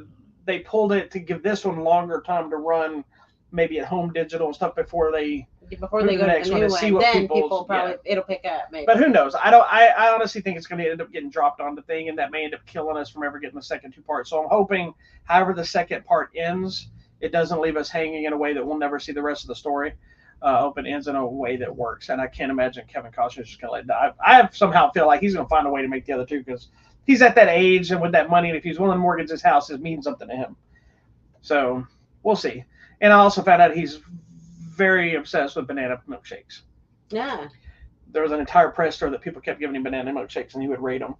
they pulled it to give this one longer time to run, maybe at home digital and stuff before they go to the next one, then people probably it'll pick up maybe. But who knows? I honestly think it's going to end up getting dropped on the thing, and that may end up killing us from ever getting the second 2 parts. So I'm hoping, however the second part ends, it doesn't leave us hanging in a way that we'll never see the rest of the story. I hope it ends in a way that works, and I can't imagine Kevin Costner's just going to let it die. I somehow feel like he's going to find a way to make the other 2, because he's at that age, and with that money, and if he's willing to mortgage his house, it means something to him. So we'll see. And I also found out he's very obsessed with banana milkshakes. Yeah. There was an entire press store that people kept giving him banana milkshakes, and he would rate them.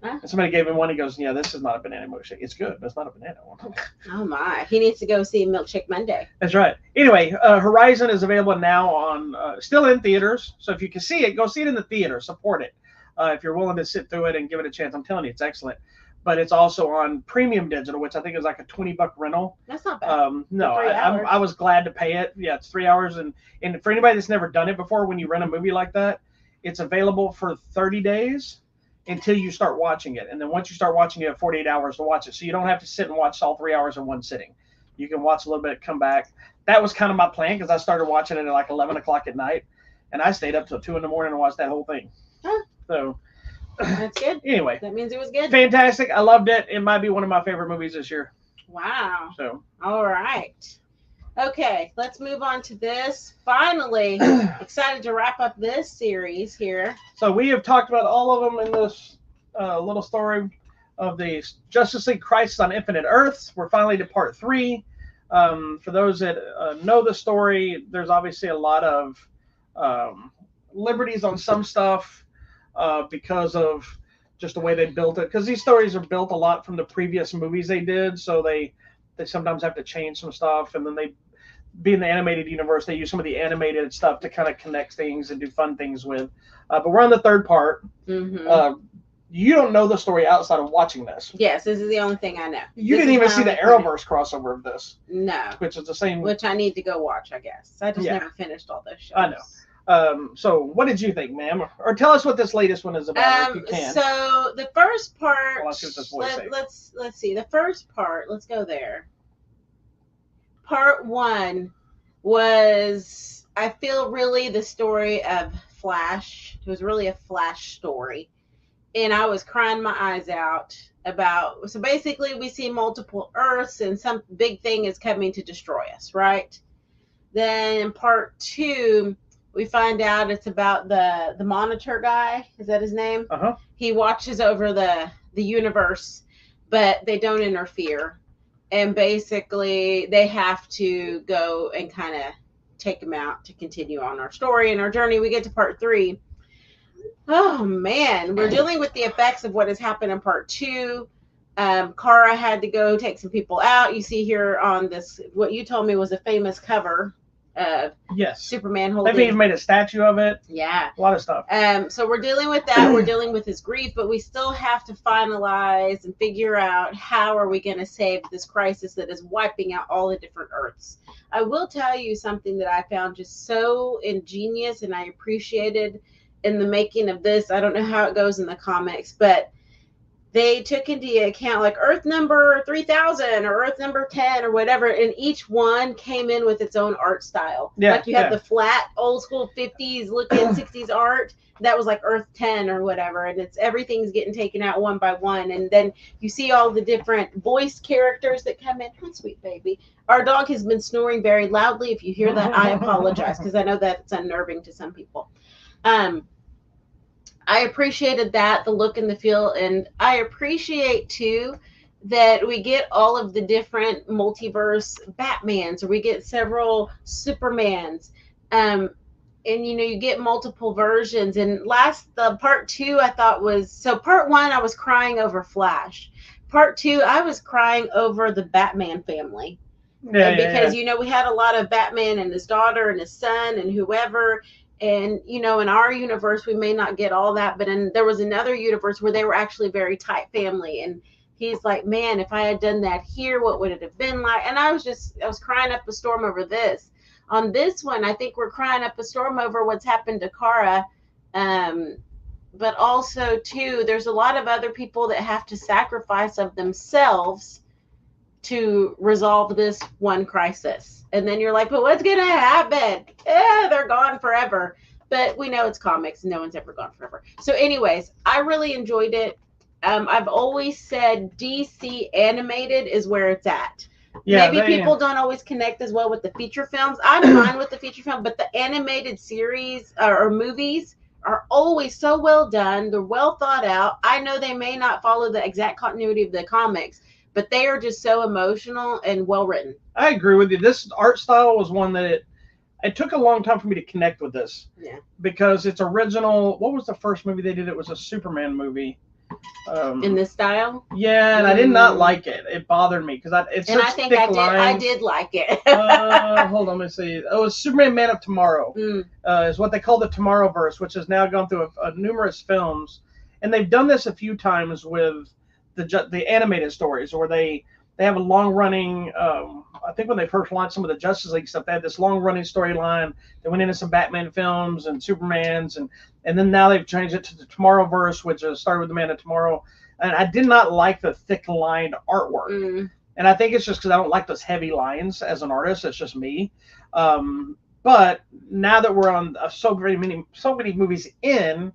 Huh? And somebody gave him one. He goes, "Yeah, this is not a banana milkshake. It's good, but it's not a banana one." Oh my! He needs to go see Milkshake Monday. That's right. Anyway, Horizon is available now on still in theaters. So if you can see it, go see it in the theater. Support it. If you're willing to sit through it and give it a chance, I'm telling you, it's excellent. But it's also on premium digital, which I think is like a $20 rental. That's not bad. No, For 3 hours. I was glad to pay it. Yeah, it's 3 hours, and for anybody that's never done it before, when you rent a movie like that, it's available for 30 days until you start watching it, and then once you start watching it, you have 48 hours to watch it. So you don't have to sit and watch all 3 hours in one sitting. You can watch a little bit, come back. That was kind of my plan because I started watching it at like 11 o'clock at night, and I stayed up till 2 in the morning and watched that whole thing. Huh. So. That's good. Anyway, that means it was good. Fantastic. I loved it. It might be one of my favorite movies this year. Wow. So. All right. Okay, let's move on to this. Finally, excited to wrap up this series here. So we have talked about all of them in this little story of the Justice League Crisis on Infinite Earths. We're finally to part 3. For those that know the story, there's obviously a lot of liberties on some stuff. Because of just the way they built it. Because these stories are built a lot from the previous movies they did, so they sometimes have to change some stuff. And then they, being the animated universe, they use some of the animated stuff to kind of connect things and do fun things with. But we're on the 3rd part. Mm-hmm. You don't know the story outside of watching this. Yes, this is the only thing I know. You didn't even see the Arrowverse crossover of this. No. Which is the same. Which I need to go watch, I guess. I just never finished all those shows. I know. So what did you think, ma'am? Or tell us what this latest one is about, if you can. So the first part, well, let's see. The first part, let's go there. Part 1 was, I feel, really the story of Flash. It was really a Flash story. And I was crying my eyes out about, so basically we see multiple Earths and some big thing is coming to destroy us, right? Then in part 2, we find out it's about the monitor guy. Is that his name? Uh-huh. He watches over the universe, but they don't interfere. And basically, they have to go and kind of take him out to continue on our story and our journey. We get to part 3. Oh, man. We're dealing with the effects of what has happened in part 2. Kara had to go take some people out. You see here on this, what you told me was a famous cover. Yes. Superman holding. They've even made a statue of it. Yeah. A lot of stuff. So we're dealing with that. We're dealing with his grief, but we still have to finalize and figure out how are we going to save this crisis that is wiping out all the different Earths. I will tell you something that I found just so ingenious and I appreciated in the making of this. I don't know how it goes in the comics, but they took into account like Earth number 3000 or Earth number 10 or whatever, and each one came in with its own art style. Yeah, like you have the flat, old school 50s looking 60s art. That was like Earth 10 or whatever, and it's everything's getting taken out one by one. And then you see all the different voice characters that come in. Hi, sweet baby. Our dog has been snoring very loudly. If you hear that, I apologize because I know that it's unnerving to some people. I appreciated that, the look and the feel, and I appreciate too that we get all of the different multiverse Batmans, or we get several Supermans, and you get multiple versions. And the part 2 I thought was, so part 1 I was crying over Flash, part 2 I was crying over the Batman family. Because we had a lot of Batman and his daughter and his son and whoever. And, in our universe, we may not get all that, but there was another universe where they were actually a very tight family. And he's like, man, if I had done that here, what would it have been like? And I was crying up a storm over this. On this one, I think we're crying up a storm over what's happened to Kara. But also, too, there's a lot of other people that have to sacrifice of themselves to resolve this one crisis. And then you're like, but what's going to happen? They're gone forever. But we know it's comics. No one's ever gone forever. So anyways, I really enjoyed it. I've always said DC animated is where it's at. Yeah, maybe people don't always connect as well with the feature films. I'm fine with the feature film, but the animated series or movies are always so well done. They're well thought out. I know they may not follow the exact continuity of the comics, but they are just so emotional and well written. I agree with you. This art style was one that it took a long time for me to connect with this. Yeah. Because it's original. What was the first movie they did? It was a Superman movie. In this style? Yeah, and I did not like it. It bothered me because it's and such I think thick I did. lines. I did like it. Hold on, let me see. Oh, it's Superman Man of Tomorrow. Is what they call the Tomorrowverse, which has now gone through numerous films, and they've done this a few times with the animated stories, where they have a long running. I think when they first launched some of the Justice League stuff, they had this long running storyline that went into some Batman films and Supermans, and then now they've changed it to the Tomorrowverse, which started with the Man of Tomorrow. And I did not like the thick lined artwork. And I think it's just because I don't like those heavy lines as an artist. It's just me. But now that we're on so many movies in,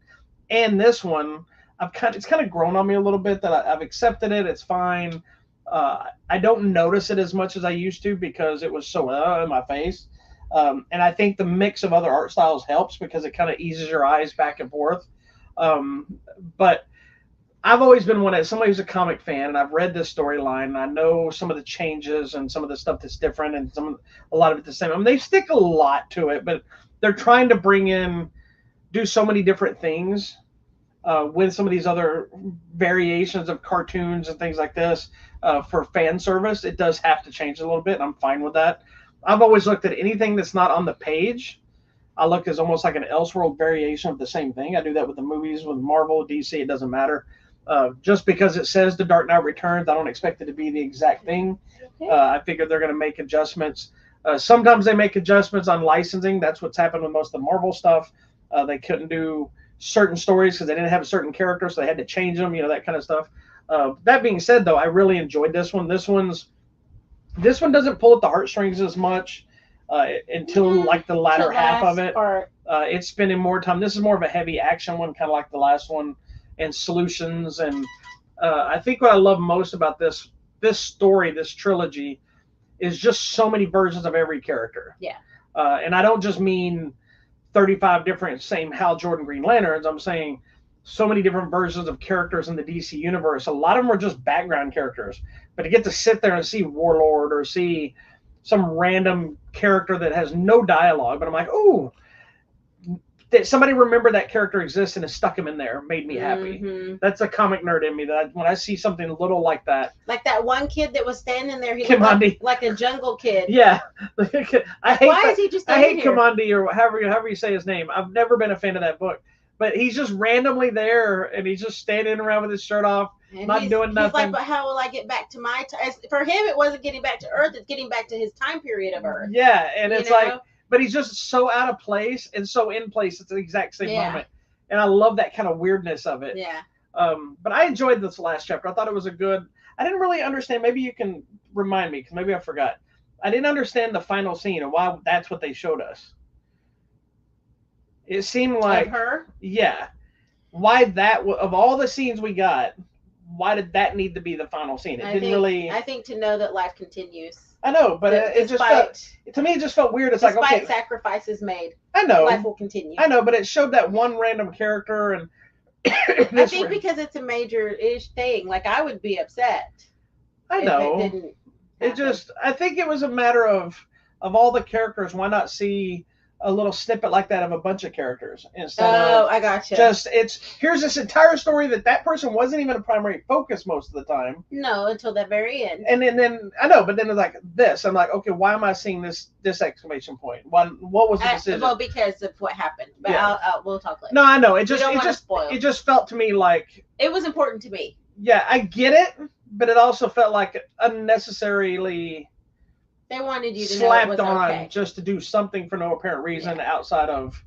and this one, it's kind of grown on me a little bit that I've accepted it. It's fine. I don't notice it as much as I used to because it was so in my face. And I think the mix of other art styles helps because it kind of eases your eyes back and forth. But I've always been somebody who's a comic fan, and I've read this storyline, and I know some of the changes and some of the stuff that's different, and a lot of it the same. I mean, they stick a lot to it, but they're trying to do so many different things with some of these other variations of cartoons and things like this for fan service. It does have to change a little bit, and I'm fine with that. I've always looked at anything that's not on the page. I look as almost like an Elseworld variation of the same thing. I do that with the movies, with Marvel, DC. It doesn't matter. Just because it says The Dark Knight Returns, I don't expect it to be the exact thing. Okay. I figure they're going to make adjustments. Sometimes they make adjustments on licensing. That's what's happened with most of the Marvel stuff. They couldn't do certain stories because they didn't have a certain character, so they had to change them, that kind of stuff. That being said, though, I really enjoyed this one. This one doesn't pull at the heartstrings as much until like the latter half of it. It's spending more time. This is more of a heavy action one, kind of like the last one, and solutions. And I think what I love most about this story, this trilogy, is just so many versions of every character. Yeah. And I don't just mean 35 different same Hal Jordan Green Lanterns. I'm saying so many different versions of characters in the DC universe. A lot of them are just background characters, but to get to sit there and see Warlord or see some random character that has no dialogue, but I'm like, oh, that somebody remembered that character exists and has stuck him in there, made me happy. Mm-hmm. That's a comic nerd in me. That when I see something little like that, like that one kid that was standing there, he looked like a jungle kid. Yeah, Why is he just? I hate Kamandi, or however you say his name. I've never been a fan of that book, but he's just randomly there and he's just standing around with his shirt off, and not doing nothing. He's like, but how will I get back to my time? For him, it wasn't getting back to Earth; it's getting back to his time period of Earth. Yeah, and it's like. But he's just so out of place and so in place at the exact same moment. And I love that kind of weirdness of it. Yeah. But I enjoyed this last chapter. I thought it was I didn't really understand. Maybe you can remind me, because maybe I forgot. I didn't understand the final scene and why that's what they showed us. It seemed like... Of her? Yeah. Why that... Of all the scenes we got, why did that need to be the final scene? I think to know that life continues. I know, but it just felt, to me, it just felt weird. It's like, okay, sacrifices made, I know, life will continue. I know, but it showed that one random character, and I think because it's a major-ish thing, like I would be upset. I know. I think it was a matter of all the characters, why not see a little snippet like that of a bunch of characters instead of I gotcha. Here's this entire story that person wasn't even a primary focus most of the time. No, until the very end. And then I know, but then it's like this. I'm like, okay, why am I seeing this exclamation point? What was the decision? Well, because of what happened. But yeah. We'll talk later. No, I know. It just felt to me like it was important to me. Yeah, I get it, but it also felt like unnecessarily. They wanted you to slapped know it was on okay. Just to do something for no apparent reason outside of,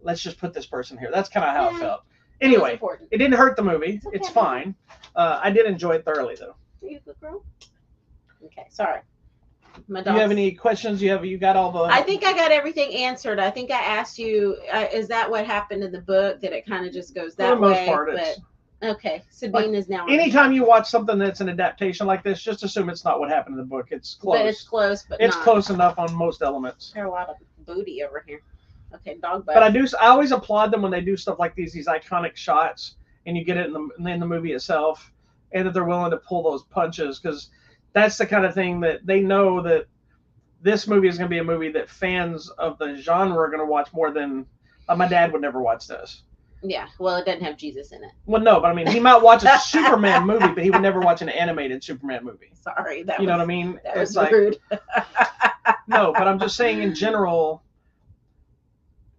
let's just put this person here. That's kind of how it felt. Anyway, it didn't hurt the movie. It's fine. I did enjoy it thoroughly, though. Are you a good girl? Okay, sorry. Do you have any questions? You got all the... I think I got everything answered. I think I asked you, is that what happened in the book? That it kind of just goes that way? For the most part, it's... Okay, Sabine is now. Anytime you watch something that's an adaptation like this, just assume it's not what happened in the book. It's close. But it's close, but it's not. Close enough on most elements. There's a lot of booty over here. Okay, dog butt. But I always applaud them when they do stuff like these iconic shots, and you get it in the movie itself, and that they're willing to pull those punches, because that's the kind of thing that they know that this movie is going to be a movie that fans of the genre are going to watch more than my dad would never watch this. Yeah, well, it doesn't have Jesus in it. Well, no, but I mean, he might watch a Superman movie, but he would never watch an animated Superman movie. Sorry, You know what I mean? That was rude. No, but I'm just saying in general,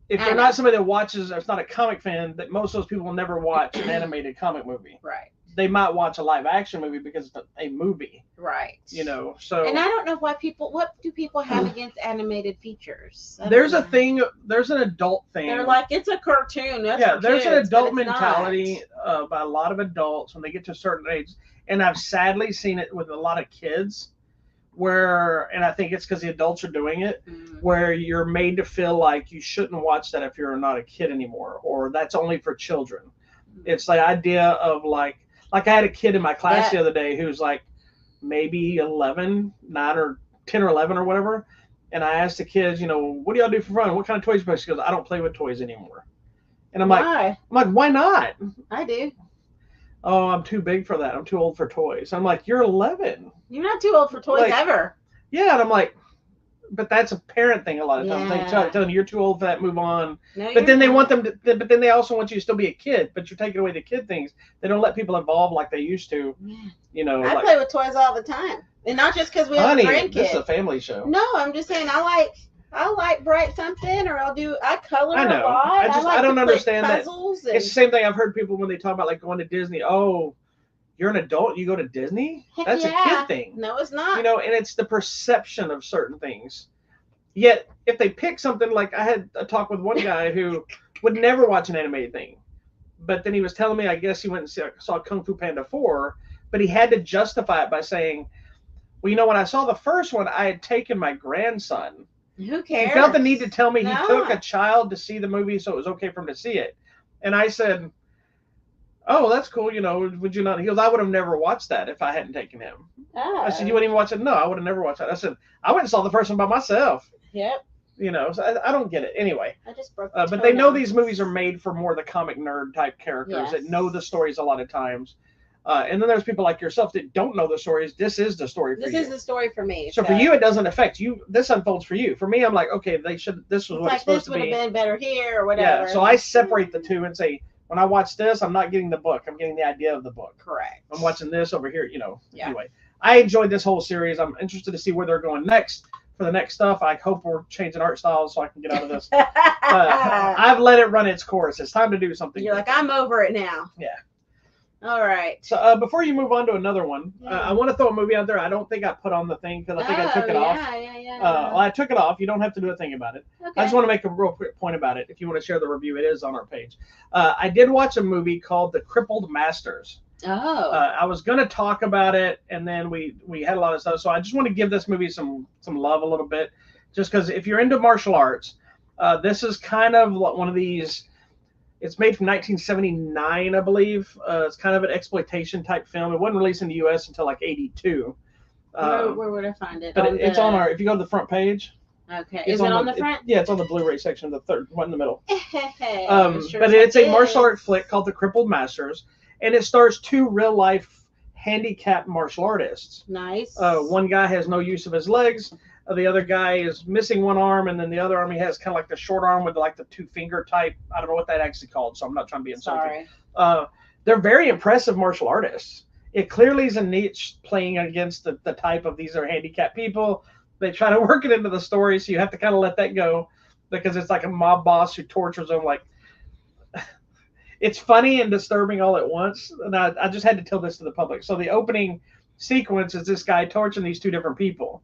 if they're not somebody that watches, if it's not a comic fan, that most of those people will never watch an animated comic movie. Right. They might watch a live action movie because it's a movie. Right. You know, so. And I don't know why what do people have against animated features? There's a thing, there's an adult thing. They're like, it's a cartoon. That's yeah, for there's kids, an adult but it's mentality not. by a lot of adults when they get to a certain age. And I've sadly seen it with a lot of kids where, and I think it's because the adults are doing it, where you're made to feel like you shouldn't watch that if you're not a kid anymore, or that's only for children. It's the idea of like I had a kid in my class the other day who's like maybe 11, 9 or 10 or 11 or whatever. And I asked the kids, you know, what do y'all do for fun? What kind of toys you play? She goes, I don't play with toys anymore. And I'm like, why not? I do. Oh, I'm too big for that. I'm too old for toys. I'm like, you're 11. You're not too old for toys ever. Yeah, and I'm like, but that's a parent thing a lot of times. They tell you you're too old for that, move on. No, but then they want them to, but then they also want you to still be a kid, but you're taking away the kid things. They don't let people evolve like they used to. You know, I play with toys all the time. And not just because we have a grandkid. This is a family show. No, I'm just saying I like bright something, or I color a lot. I don't understand that. It's the same thing I've heard people when they talk about like going to Disney. Oh, you're an adult, you go to Disney? That's a kid thing. No, it's not. You know, and it's the perception of certain things. Yet, if they pick something like, I had a talk with one guy who would never watch an animated thing. But then he was telling me, I guess he went and saw Kung Fu Panda 4, but he had to justify it by saying, well, you know, when I saw the first one, I had taken my grandson. Who cares? He felt the need to tell me he took a child to see the movie, so it was okay for him to see it. And I said, oh, that's cool. You know, would you not? He goes, I would have never watched that if I hadn't taken him. I said, you wouldn't even watch it? No, I would have never watched that. I said, I went and saw the first one by myself. Yep. You know, so I don't get it. Anyway. I just broke but they know these movies are made for more the comic nerd type characters that know the stories a lot of times. And then there's people like yourself that don't know the stories. This is the story for you. This is the story for me. So for you, it doesn't affect you. This unfolds for you. For me, I'm like, okay, this was what it's supposed to be. This would have been better here or whatever. Yeah, so I separate the two and say, when I watch this, I'm not getting the book. I'm getting the idea of the book. Correct. I'm watching this over here, you know. Yeah. Anyway, I enjoyed this whole series. I'm interested to see where they're going next for the next stuff. I hope we're changing art styles so I can get out of this. I've let it run its course. It's time to do something. You're like, I'm over it now. Yeah. All right. So before you move on to another one, I want to throw a movie out there. I don't think I put on the thing because I think I took it off. Well, I took it off. You don't have to do a thing about it. Okay. I just want to make a real quick point about it. If you want to share the review, it is on our page. I did watch a movie called The Crippled Masters. Oh. I was going to talk about it, and then we had a lot of stuff. So I just want to give this movie some love a little bit, just because if you're into martial arts, this is kind of one of these. It's made from 1979, I believe. It's kind of an exploitation type film. It wasn't released in the U.S. until like 82. Where would I find it? But it's on our. If you go to the front page. Okay. Is it on the front? Yeah, it's on the Blu-ray section, the third one in the middle. Sure, but it's a martial art flick called The Crippled Masters, and it stars two real-life handicapped martial artists. Nice. One guy has no use of his legs. The other guy is missing one arm, and then the other arm he has kind of like the short arm with like the two-finger type. I don't know what that actually called, so I'm not trying to be insulting. Sorry. They're very impressive martial artists. It clearly is a niche playing against the type of these are handicapped people. They try to work it into the story, so you have to kind of let that go because it's like a mob boss who tortures them. Like, it's funny and disturbing all at once. And I just had to tell this to the public. So the opening sequence is this guy torturing these two different people.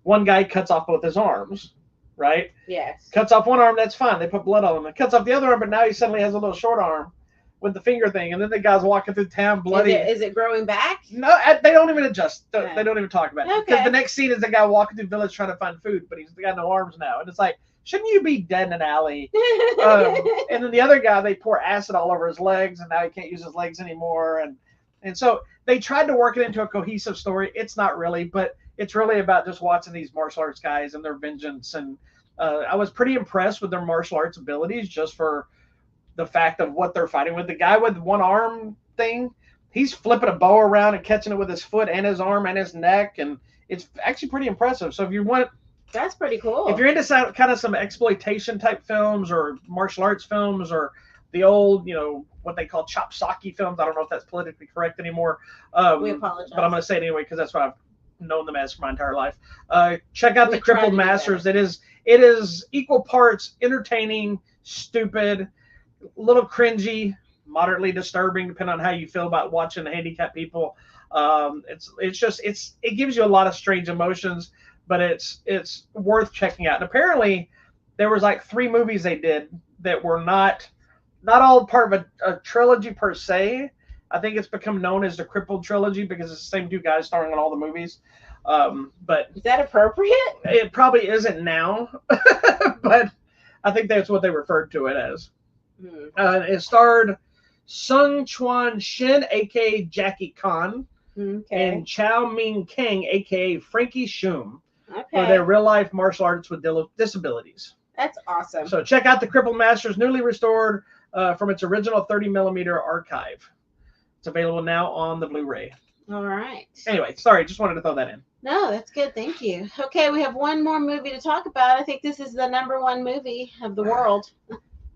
One guy cuts off both his arms, right? Yes. Cuts off one arm, that's fine. They put blood on him. And cuts off the other arm, but now he suddenly has a little short arm with the finger thing. And then the guy's walking through town bloody. Is it growing back? No, they don't even adjust. They don't even talk about it. Because the next scene is the guy walking through the village trying to find food, but he's got no arms now. And it's like, shouldn't you be dead in an alley? And then the other guy, they pour acid all over his legs, and now he can't use his legs anymore. And so they tried to work it into a cohesive story. It's not really, but it's really about just watching these martial arts guys and their vengeance. And I was pretty impressed with their martial arts abilities just for the fact of what they're fighting with. The guy with one arm thing, he's flipping a bow around and catching it with his foot and his arm and his neck. And it's actually pretty impressive. So if you want... That's pretty cool. If you're into kind of some exploitation type films or martial arts films or the old, what they call chopsaki films. I don't know if that's politically correct anymore. We apologize. But I'm going to say it anyway because that's what I've known them as for my entire life. Check out the Crippled Masters. It is equal parts entertaining, stupid, a little cringy, moderately disturbing, depending on how you feel about watching handicapped people. It gives you a lot of strange emotions, but it's worth checking out. And apparently, there was like 3 movies they did that were not all part of a trilogy per se. I think it's become known as the Crippled Trilogy because it's the same 2 guys starring in all the movies. But is that appropriate? It probably isn't now, but I think that's what they referred to it as. It starred Sung Chuan Shin, aka Jackie Khan, and Chow Ming Kang, aka Frankie Shum, for their real life martial arts with disabilities. That's awesome. So check out the Crippled Masters, newly restored from its original 30mm archive. It's available now on the Blu-ray. All right. Anyway, sorry, just wanted to throw that in. No, that's good. Thank you. Okay, we have one more movie to talk about. I think this is the #1 movie of the world.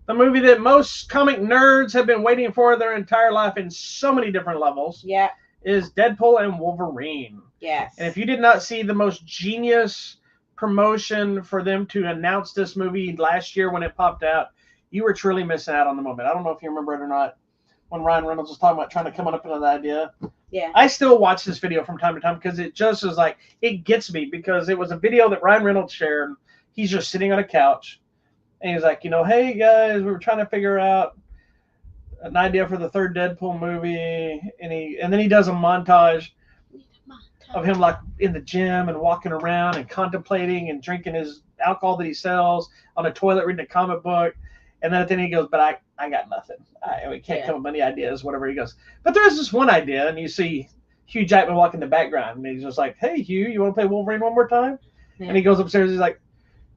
The movie that most comic nerds have been waiting for their entire life in so many different levels. Yeah. Is Deadpool and Wolverine. Yes. And if you did not see the most genius promotion for them to announce this movie last year when it popped out, you were truly missing out on the moment. I don't know if you remember it or not, when Ryan Reynolds was talking about trying to come up with an idea. Yeah. I still watch this video from time to time because it just is like, it gets me because it was a video that Ryan Reynolds shared. He's just sitting on a couch and he's like, hey guys, we were trying to figure out an idea for the 3rd Deadpool movie. And then he does a montage of him like in the gym and walking around and contemplating and drinking his alcohol that he sells on a toilet reading a comic book. And then at the end he goes, but I got nothing. We can't come up with any ideas, whatever. He goes, but there's this one idea. And you see Hugh Jackman walk in the background. And he's just like, hey, Hugh, you want to play Wolverine one more time? Yeah. And he goes upstairs. He's like,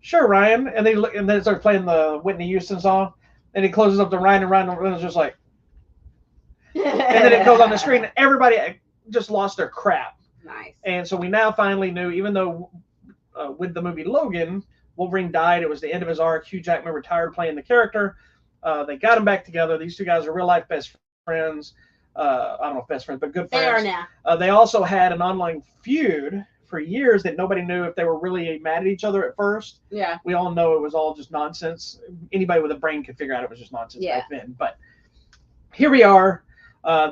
sure, Ryan. And then it starts playing the Whitney Houston song. And he closes up to Ryan. And Ryan's just like, and then it goes on the screen. And everybody just lost their crap. Nice. And so we now finally knew, even though with the movie Logan, Wolverine died. It was the end of his arc. Hugh Jackman retired playing the character. They got him back together. These 2 guys are real life best friends. I don't know if best friends, but good friends. They are now. They also had an online feud for years that nobody knew if they were really mad at each other at first. Yeah. We all know it was all just nonsense. Anybody with a brain could figure out it was just nonsense back then. But here we are.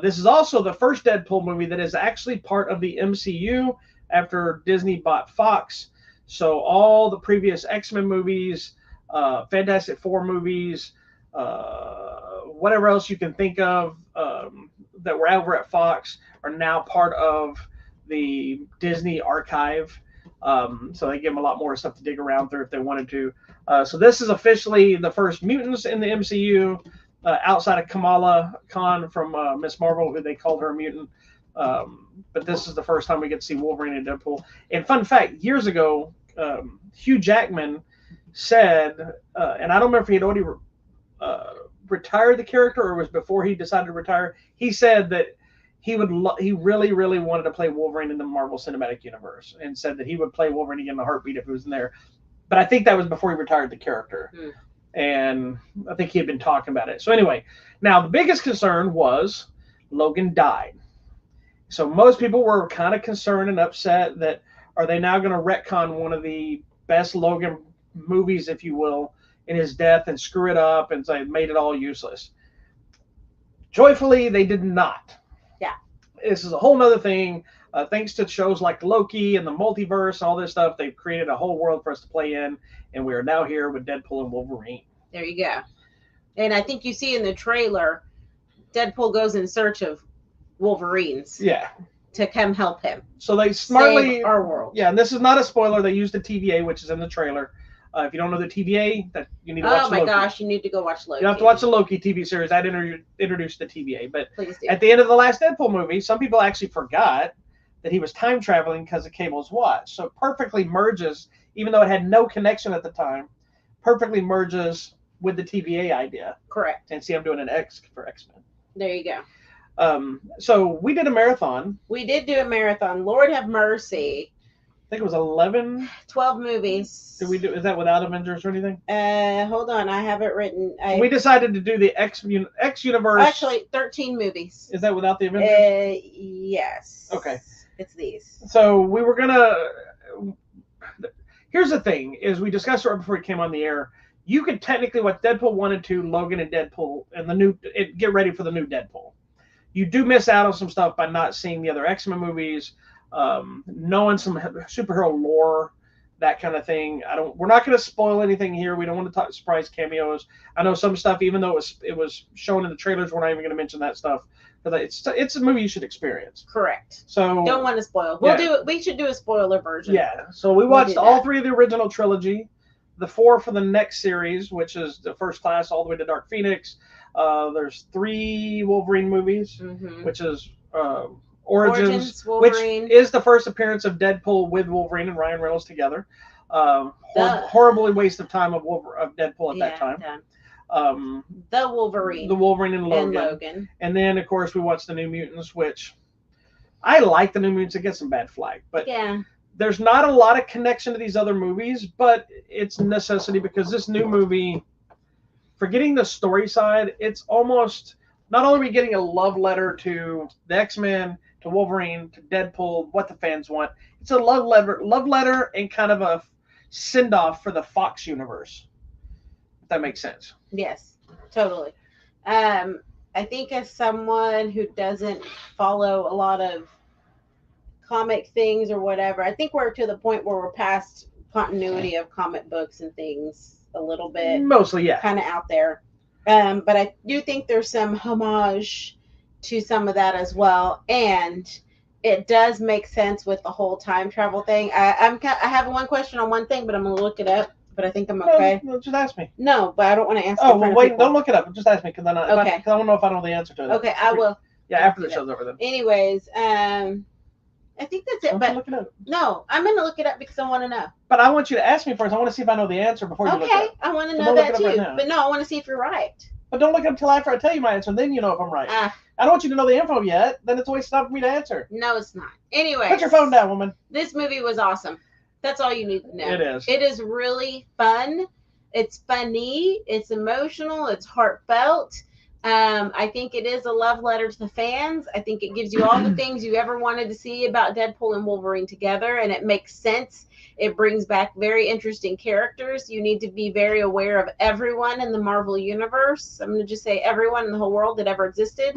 This is also the first Deadpool movie that is actually part of the MCU after Disney bought Fox. So all the previous X-Men movies, Fantastic Four movies, whatever else you can think of that were over at Fox are now part of the Disney archive. So they give them a lot more stuff to dig around through if they wanted to. So this is officially the first mutants in the MCU. Outside of Kamala Khan from Miss Marvel, who they called her a mutant. But this is the first time we get to see Wolverine and Deadpool. And fun fact, years ago, Hugh Jackman said, and I don't remember if he had already retired the character or it was before he decided to retire, he said that he really, really wanted to play Wolverine in the Marvel Cinematic Universe and said that he would play Wolverine again in a heartbeat if he was in there. But I think that was before he retired the character. And I think he had been talking about it. So anyway, now the biggest concern was Logan died. So most people were kind of concerned and upset that are they now going to retcon one of the best Logan movies, if you will, in his death and screw it up and say made it all useless. Joyfully, they did not. Yeah. This is a whole nother thing. Thanks to shows like Loki and the multiverse and all this stuff, they've created a whole world for us to play in. And we are now here with Deadpool and Wolverine. There you go. And I think you see in the trailer, Deadpool goes in search of Wolverines. Yeah. To come help him. So they smartly save our world. Yeah, and this is not a spoiler. They used the TVA, which is in the trailer. If you don't know the TVA, that you need to watch. Oh my gosh, you need to go watch Loki. You have to watch the Loki TV series. I'd introduced the TVA, but please do. At the end of the last Deadpool movie, some people actually forgot that he was time traveling because of Cable's watch. So it perfectly merges, even though it had no connection at the time, perfectly merges with the TVA idea. Correct. And see, I'm doing an X for X-Men. There you go. So we did a marathon. We did do a marathon. Lord have mercy. think it was 11. 12 movies. Did we do? Is that without Avengers or anything? Hold on, I have it written. We decided to do the X universe. Actually, 13 movies. Is that without the Avengers? Yes. Okay. It's these. So we were gonna. Here's the thing: is we discussed it right before we came on the air. You could technically watch Deadpool 1 and 2, Logan and Deadpool, and get ready for the new Deadpool. You do miss out on some stuff by not seeing the other X-Men movies, knowing some superhero lore, that kind of thing. We're not going to spoil anything here. We don't want to talk surprise cameos. I know some stuff, even though it was shown in the trailers, we're not even going to mention that stuff. But it's a movie you should experience. Correct. So don't want to spoil. We should do a spoiler version. Yeah. So we watched all 3 of the original trilogy, the 4 for the next series, which is the First Class all the way to Dark Phoenix. There's 3 Wolverine movies, which is Origins Wolverine, which is the first appearance of Deadpool with Wolverine and Ryan Reynolds together. Horribly waste of time of Deadpool at that time. The Wolverine and Logan. And then, of course, we watched the New Mutants, which I like the New Mutants. It gets some bad flack, but there's not a lot of connection to these other movies, but it's necessity because this new movie, forgetting the story side, it's almost, not only are we getting a love letter to the X-Men, to Wolverine, to Deadpool, what the fans want, it's a love letter and kind of a send-off for the Fox universe, if that makes sense. Yes, totally. I think as someone who doesn't follow a lot of comic things or whatever, I think we're to the point where we're past continuity of comic books and things a little bit. Mostly, yeah. Kind of out there. But I do think there's some homage to some of that as well. And it does make sense with the whole time travel thing. I have one question on one thing, but I'm going to look it up. But I think I'm okay. No, just ask me. No, but I don't want to answer. Oh, well, wait, don't look it up. Just ask me, because okay. I don't know if I know the answer to it. Okay, I will. Yeah, after the show's over then. Anyways, I think that's it. Don't but look it up. No, I'm going to look it up because I want to know. But I want you to ask me first. I want to see if I know the answer before you look it up. Okay, I want to know that too. Right, but no, I want to see if you're right. But don't look it up until after I tell you my answer, and then you know if I'm right. I don't want you to know the info yet. Then it's a waste of time for me to answer. No, it's not. Anyway. Put your phone down, woman. This movie was awesome. That's all you need to know. It is. It is really fun. It's funny. It's emotional. It's heartfelt. I think it is a love letter to the fans. I think it gives you all the things you ever wanted to see about Deadpool and Wolverine together, and it makes sense. It brings back very interesting characters. You need to be very aware of everyone in the Marvel Universe. I'm going to just say everyone in the whole world that ever existed.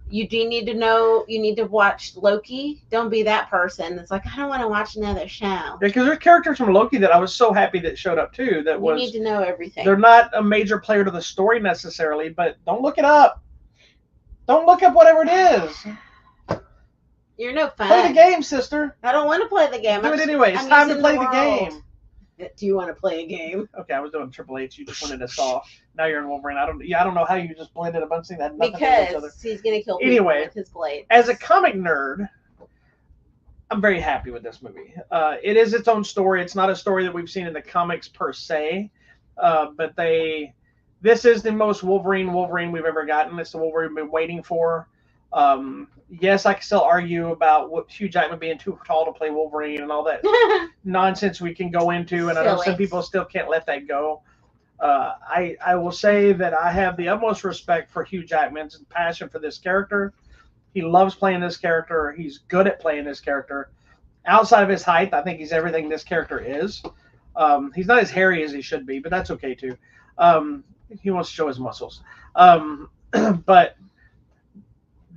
You do need to know, you need to watch Loki. Don't be that person that's like, I don't want to watch another show. Yeah, because there's characters from Loki that I was so happy that showed up too. You need to know everything. They're not a major player to the story necessarily, but don't look it up. Don't look up whatever it is. You're no fun. Play the game, sister. I don't want to play the game. Do it anyway. It's time to play the game. Do you want to play a game? Okay, I was doing Triple H. You just wanted to saw. Now you're in Wolverine. I don't know how you just blended a bunch of things that had nothing to do with each other. Because he's gonna kill people with his blade. As a comic nerd, I'm very happy with this movie. It is its own story. It's not a story that we've seen in the comics per se, but this is the most Wolverine we've ever gotten. It's the Wolverine we've been waiting for. Yes, I can still argue about what Hugh Jackman being too tall to play Wolverine and all that nonsense we can go into, and I know some people still can't let that go. I will say that I have the utmost respect for Hugh Jackman's passion for this character. He loves playing this character. He's good at playing this character. Outside of his height, I think he's everything this character is. He's not as hairy as he should be, but that's okay too. He wants to show his muscles. But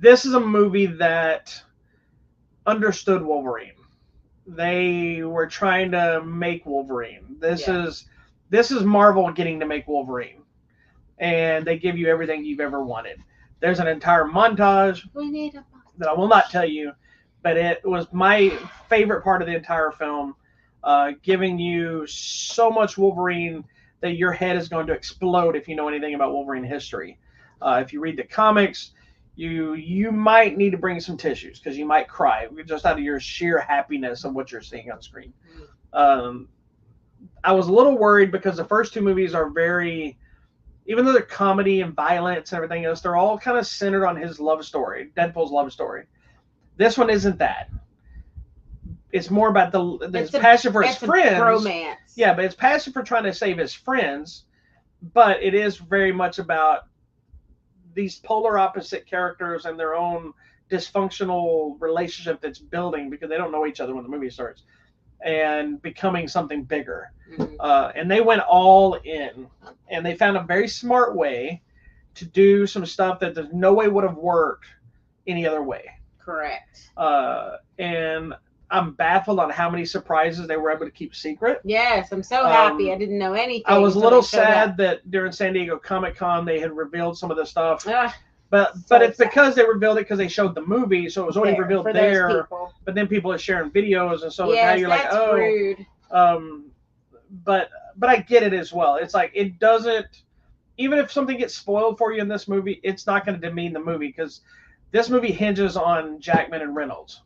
this is a movie that understood Wolverine. They were trying to make Wolverine. This is Marvel getting to make Wolverine. And they give you everything you've ever wanted. There's an entire montage that I will not tell you, but it was my favorite part of the entire film, giving you so much Wolverine that your head is going to explode if you know anything about Wolverine history. If you read the comics, you might need to bring some tissues because you might cry just out of your sheer happiness of what you're seeing on screen. I was a little worried because the first 2 movies are very, even though they're comedy and violence and everything else, they're all kind of centered on his love story, Deadpool's love story. This one isn't that. it's more about his It's a- passion for his it's a friends. romance. Yeah, but it's passion for trying to save his friends. But it is very much about these polar opposite characters and their own dysfunctional relationship that's building because they don't know each other when the movie starts and becoming something bigger. Mhm. And they went all in, and they found a very smart way to do some stuff that there's no way would have worked any other way. Correct. And I'm baffled on how many surprises they were able to keep secret. Yes, I'm so happy. I didn't know anything. I was a until little they showed sad up. that during San Diego Comic-Con they had revealed some of the stuff. Ugh, But so it's sad. because they revealed it because they showed the movie, so it was already revealed for there. those people. But then people are sharing videos, and so now Yes, you're like, that's oh. rude. But I get it as well. It's like it doesn't. Even if something gets spoiled for you in this movie, it's not going to demean the movie because this movie hinges on Jackman and Reynolds.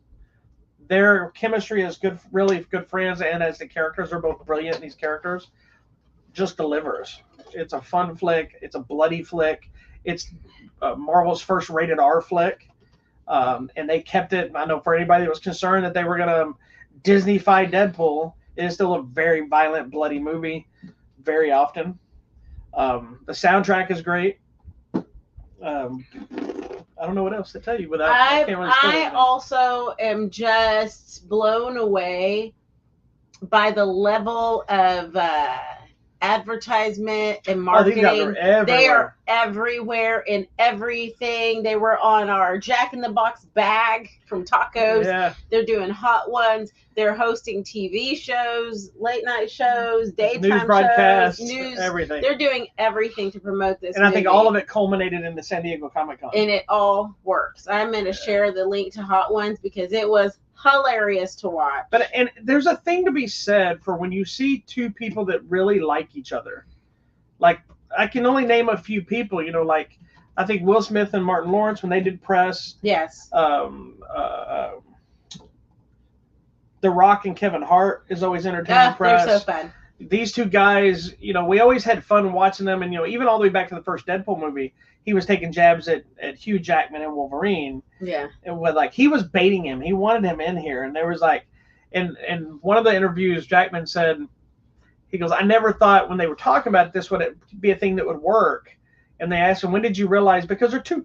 Their chemistry is good, really good friends, and as the characters are both brilliant, these characters just delivers. It's a fun flick. It's a bloody flick. It's Marvel's first rated R flick, and they kept it. I know for anybody that was concerned that they were going to Disney-fy Deadpool, it is still a very violent, bloody movie, very often. The soundtrack is great. I don't know what else to tell you without. I can't really spoil I anything. also am just blown away by the level of advertisement and These guys marketing. are everywhere. They are everywhere in everything. They were on our Jack in the Box bag from tacos. Yeah. They're doing hot ones. They're hosting TV shows, late night shows, daytime News broadcasts, shows, news. everything. They're doing everything to promote this And I think movie. all of it culminated in the San Diego Comic-Con. And it all works. I'm going to share the link to Hot Ones because it was hilarious to watch. And there's a thing to be said for when you see two people that really like each other. Like, I can only name a few people, like I think Will Smith and Martin Lawrence, when they did press. Yes. The Rock and Kevin Hart is always entertaining press. They're so fun. These two guys, we always had fun watching them. And, even all the way back to the first Deadpool movie, he was taking jabs at Hugh Jackman and Wolverine. Yeah. And he was baiting him. He wanted him in here. And there was in one of the interviews, Jackman said, he goes, I never thought when they were talking about this would it be a thing that would work. And they asked him, when did you realize? Because they're two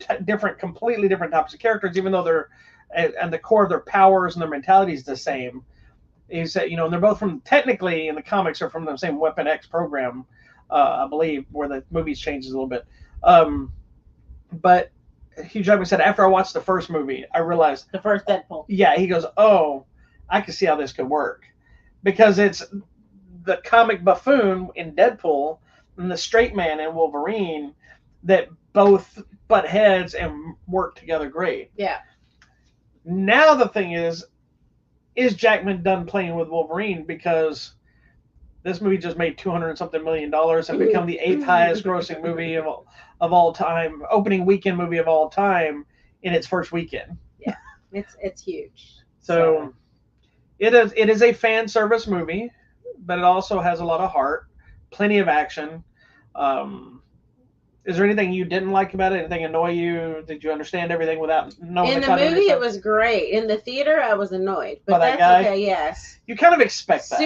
completely different types of characters, even though they're, and the core of their powers and their mentality is the same. He said, and they're both technically in the comics are from the same Weapon X program, I believe, where the movies changes a little bit. But Hugh Jackman said, after I watched the first movie, I realized. The first Deadpool. Yeah, he goes, oh, I can see how this could work. Because it's the comic buffoon in Deadpool and the straight man in Wolverine that both butt heads and work together great. Yeah. Now the thing is Jackman done playing with Wolverine? Because this movie just made $200-something million and become the 8th highest grossing movie of all time, opening weekend movie of all time in its first weekend. Yeah, it's huge. So it is a fan service movie, but it also has a lot of heart, plenty of action. Is there anything you didn't like about it? Anything annoy you? Did you understand everything without knowing? In the movie, it was great. In the theater, I was annoyed, but By that that's guy? okay. Yes. You kind of expect that.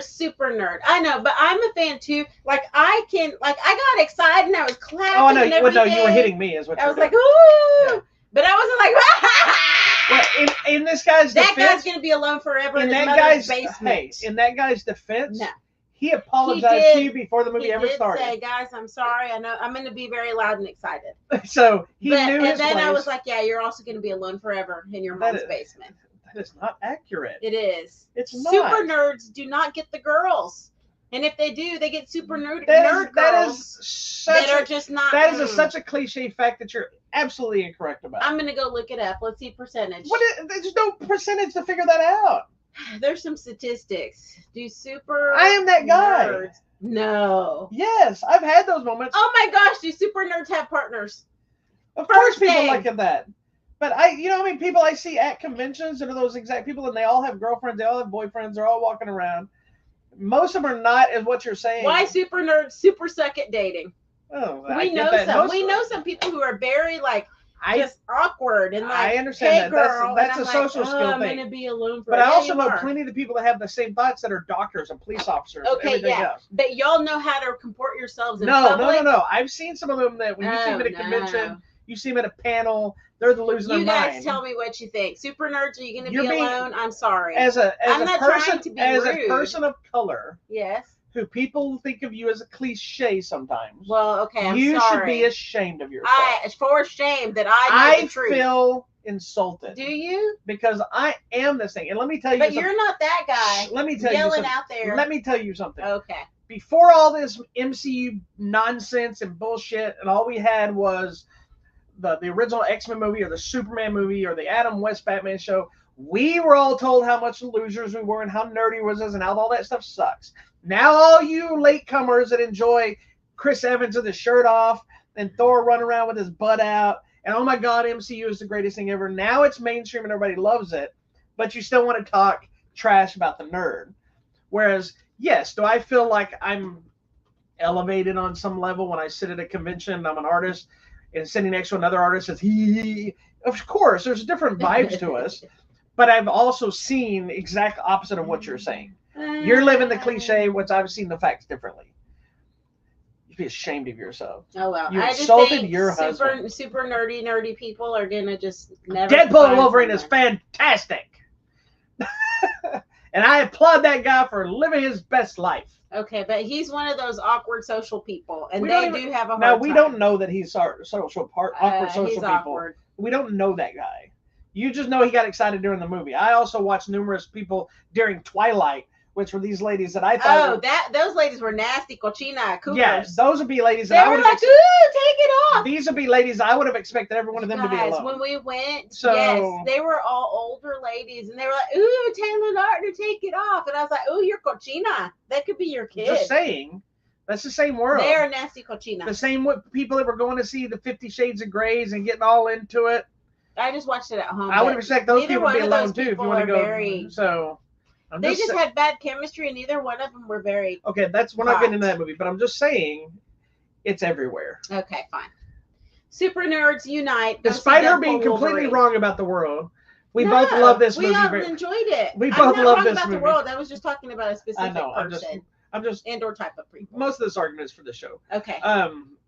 Super nerd. I know, but I'm a fan too. I got excited and I was clapping. Oh, I know. And Well, no, you were everything. hitting me, is what I you was were like, doing. ooh, Yeah. but I wasn't like, Well, in this guy's that defense, guy's gonna be alone forever in in his that mother's guy's basement. in that guy's defense, No. he apologized He did. to you before the movie He ever did started. say, guys, I'm sorry. I know I'm going to be very loud and excited. So he But, knew and his then place. I was like, yeah, you're also going to be alone forever in your That mom's is- basement. that is not accurate. It is. It's not. Super nerds do not get the girls. And if they do, they get super nerd That girls is such that are a, just not. that is such a cliche fact that you're absolutely incorrect about. I'm going to go look it up. Let's see percentage. There's no percentage to figure that out. There's some statistics. Do super I am that guy. nerds. No. Yes, I've had those moments. Oh my gosh, do super nerds have partners? Of course, first people thing. look at that. But people I see at conventions that are those exact people, and they all have girlfriends, they all have boyfriends, they're all walking around. Most of them are not as what you're saying. Why super nerds super suck at dating? Oh, I We get know that. some. Most We of- know some people who are very just awkward and like, I understand hey, that. girl, That's and a I'm social like, skill I'm thing. gonna be alone for. But I also you know are. plenty of the people that have the same thoughts that are doctors and police officers and Okay, everything yeah, else. but y'all know how to comport yourselves in No. public. I've seen some of them that when you see them at a convention, No. you see them at a panel, they're losing their You mind. guys tell me what you think. Super nerds, are you gonna You're be being- alone? I'm sorry. I'm not person, trying to be as rude. a person of color, Yes. who people think of you as a cliche sometimes. Well, okay, I'm you sorry. should be ashamed of yourself. For shame that I know the truth. I feel insulted. Do you? Because I am this thing. And let me tell you But something. you're not that guy. Let me tell you yelling something. out there. Let me tell you something. Okay. Before all this MCU nonsense and bullshit, and all we had was the original X-Men movie or the Superman movie or the Adam West Batman show, we were all told how much losers we were and how nerdy was us and how all that stuff sucks. Now all you latecomers that enjoy Chris Evans with his shirt off and Thor running around with his butt out and oh my God, MCU is the greatest thing ever. Now it's mainstream and everybody loves it, but you still want to talk trash about the nerd. Whereas, yes, do I feel like I'm elevated on some level when I sit at a convention and I'm an artist and sitting next to another artist says he? Of course, there's different vibes to us, but I've also seen the exact opposite of what you're saying. You're living the cliche, which I've seen the facts differently. You'd be ashamed of yourself. Oh well, You I just insulted think your husband. Super nerdy people are gonna just never. Deadpool Wolverine is fantastic, and I applaud that guy for living his best life. Okay, but he's one of those awkward social people, and We they don't do even- have a hard Now time. we don't know that he's awkward social He's people. awkward. We don't know that guy. You just know he got excited during the movie. I also watched numerous people during Twilight, which were these ladies that I thought. Those ladies were nasty, cochina, cougars. Yeah, those would be ladies They that I were would like, have. ooh, take it off. These would be ladies I would have expected every one of them to be Guys, alone. when we went, So- yes, they were all older ladies, and they were like, ooh, Taylor Lautner, take it off. And I was like, ooh, you're cochina. That could be your kid. Just saying, that's the same world. They are nasty cochina. The same with people that were going to see the 50 Shades of Greys and getting all into it. I just watched it at home. I would have expected those neither people to be one of alone those too if you people want to are go. very- So They just had bad chemistry, and neither one of them were very. Okay, we're not hot. getting into that movie, but I'm just saying it's everywhere. Okay, fine. Super nerds unite. Go see Despite her Deadpool being completely Wolverine. wrong about the world, we No, both love this we movie. all enjoyed it. We I'm both not love wrong this about movie. the world. I was just talking about a specific I know. person I'm just. and/or type of people. Most of this argument is for the show. Okay.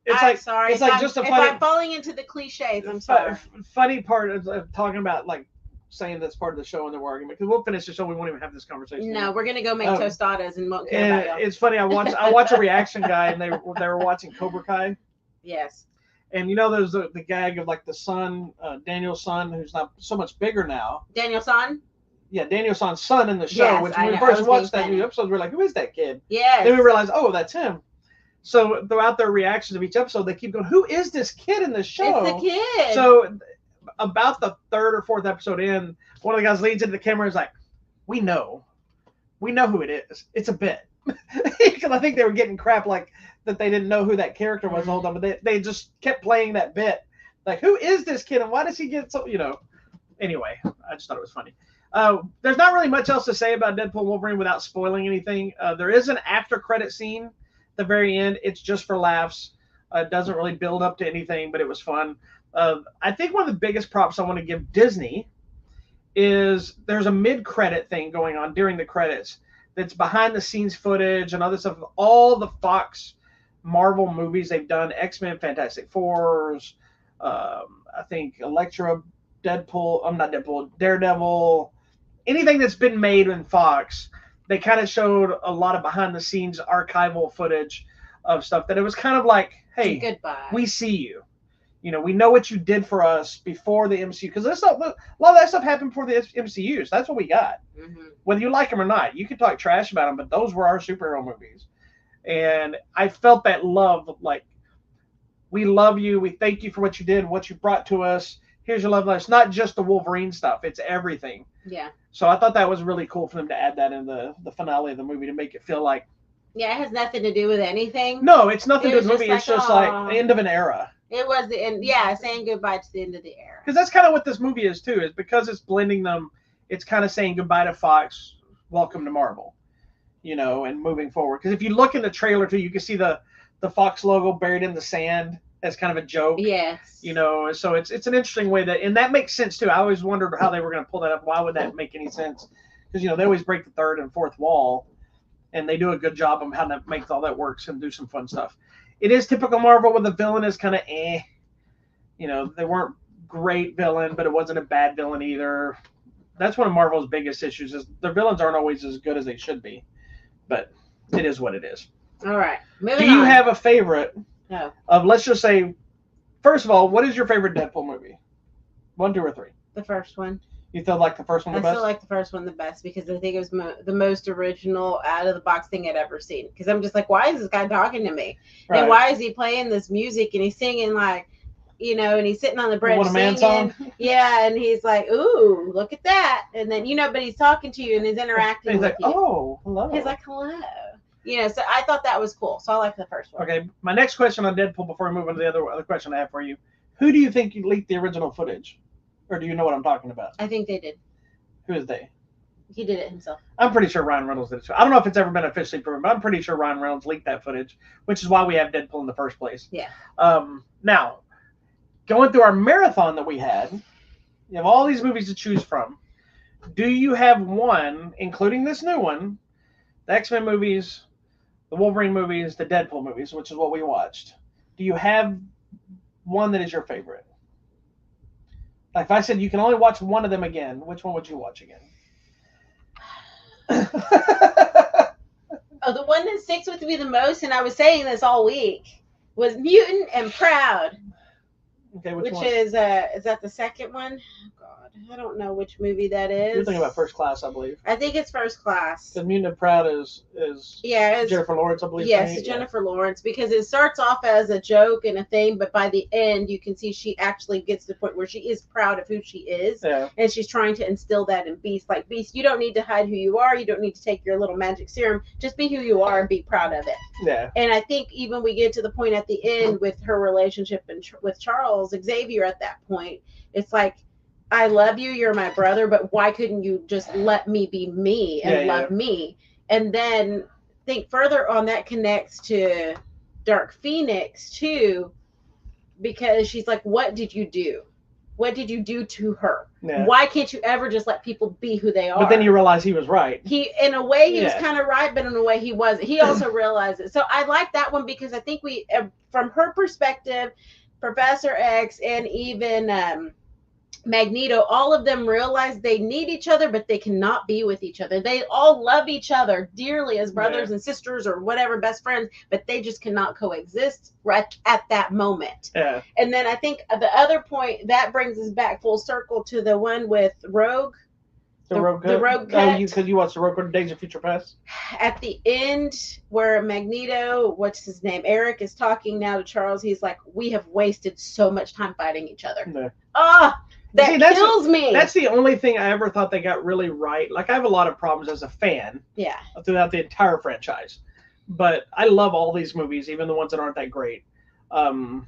It's I'm like sorry. It's if like I'm, just a if funny. I'm falling into the cliches, I'm sorry. Funny part of talking about like saying that's part of the show and the argument because we'll finish the show. We won't even have this conversation. No, we're gonna go make tostadas and won't care And about y'all. it's funny. I watch a reaction guy and they were watching Cobra Kai. Yes. And you know, there's the gag of like the son, Daniel's son, who's not so much bigger now. Daniel San? Yeah, Daniel's son in the show. Yes, which I when we know. I first was watched being that funny. new episode, we were like, "Who is that kid?" Yes. Then we realized, "Oh, that's him." So throughout their reactions of each episode, they keep going, "Who is this kid in the show?" It's the kid. So about the third or fourth episode in, one of the guys leans into the camera and is like, "We know who it is. It's a bit." Because I think they were getting crap like that they didn't know who that character was the whole time, but they just kept playing that bit. Like, who is this kid and why does he get so, Anyway, I just thought it was funny. There's not really much else to say about Deadpool Wolverine without spoiling anything. There is an after credit scene at the very end. It's just for laughs. It doesn't really build up to anything, but it was fun. I think one of the biggest props I want to give Disney is there's a mid-credit thing going on during the credits that's behind the scenes footage and other stuff of all the Fox Marvel movies they've done, X-Men, Fantastic Fours, I think Elektra, Daredevil, anything that's been made in Fox. They kind of showed a lot of behind the scenes archival footage of stuff that it was kind of like, hey, goodbye. We see you. We know what you did for us before the MCU. Because a lot of that stuff happened before the MCUs. That's what we got. Mm-hmm. Whether you like them or not. You can talk trash about them, but those were our superhero movies. And I felt that love. Like, we love you. We thank you for what you did, what you brought to us. Here's your love letter. It's not just the Wolverine stuff. It's everything. Yeah. So I thought that was really cool for them to add that in the finale of the movie to make it feel like. Yeah, it has nothing to do with anything. No, it's nothing to do with the was movie. just It's just like the end of an era. It was the end. Yeah, saying goodbye to the end of the era. Because that's kind of what this movie is too. Is because it's blending them. It's kind of saying goodbye to Fox, welcome to Marvel, and moving forward. Because if you look in the trailer too, you can see the Fox logo buried in the sand. as kind of a joke. Yes. You know, so it's an interesting way and that makes sense too. I always wondered how they were going to pull that up. Why would that make any sense? Because, you know, they always break the third and fourth wall, and they do a good job of how to make all that works and do some fun stuff. It is typical Marvel where the villain is kind of You know, they weren't great villain, but it wasn't a bad villain either. That's one of Marvel's biggest issues is their villains aren't always as good as they should be. But it is what it is. All right. Moving Do you on. have a favorite No. of, let's just say, first of all, what is your favorite Deadpool movie? 1, 2, or 3? The first one. You feel like the first one the I best? still like the first one the best because I think it was the most original out of the box thing I'd ever seen. Because I'm just like, why is this guy talking to me? Right. And why is he playing this music and he's singing like, you know, and he's sitting on the bridge What a Man singing. song? Yeah, and he's like, ooh, look at that. And then, you know, but he's talking to you and he's interacting He's with like, you. oh, hello. He's like, hello. You know, so I thought that was cool. So I like the first one. Okay, my next question on Deadpool before we move on to the other question I have for you. Who do you think leaked the original footage? Or do you know what I'm talking about? I think they did. Who is they? He did it himself. I'm pretty sure Ryan Reynolds did it. I don't know if it's ever been officially proven, but I'm pretty sure Ryan Reynolds leaked that footage, which is why we have Deadpool in the first place. Yeah. Now, going through our marathon that we had, you have all these movies to choose from. Do you have one, including this new one, the X-Men movies, the Wolverine movies, the Deadpool movies, which is what we watched? Do you have one that is your favorite? Like if I said you can only watch one of them again, which one would you watch again? Oh, the one that sticks with me the most, and I was saying this all week, was Mutant and Proud. Okay, which one? Is that the second one? Oh God, I don't know which movie that is. You're thinking about First Class, I believe. I think it's First Class. The Mutant and Proud is it's Jennifer Lawrence, I believe. Yes, it's Jennifer Lawrence, because it starts off as a joke and a thing, but by the end you can see she actually gets to the point where she is proud of who she is, and she's trying to instill that in Beast. Like, Beast, you don't need to hide who you are. You don't need to take your little magic serum. Just be who you are and be proud of it. Yeah. And I think even we get to the point at the end with her relationship with Charles Xavier at that point, it's like, I love you, you're my brother, but why couldn't you just let me be me and love me? And then think further on, that connects to Dark Phoenix too, because she's like, what did you do? What did you do to her? Yeah. Why can't you ever just let people be who they are? But then you realize he was right. He, in a way, he was kind of right, but in a way he wasn't. He also realized it. So I like that one because I think we, from her perspective, Professor X and even Magneto, all of them realize they need each other, but they cannot be with each other. They all love each other dearly as brothers and sisters or whatever, best friends, but they just cannot coexist right at that moment. Yeah. And then I think the other point that brings us back full circle to the one with Rogue. The Rogue Cut? Oh, because you watched the Rogue Cut Days of Future Past? At the end, where Magneto, what's his name, Eric, is talking now to Charles, he's like, we have wasted so much time fighting each other. Yeah. That kills me. That's the only thing I ever thought they got really right. Like, I have a lot of problems as a fan throughout the entire franchise. But I love all these movies, even the ones that aren't that great. I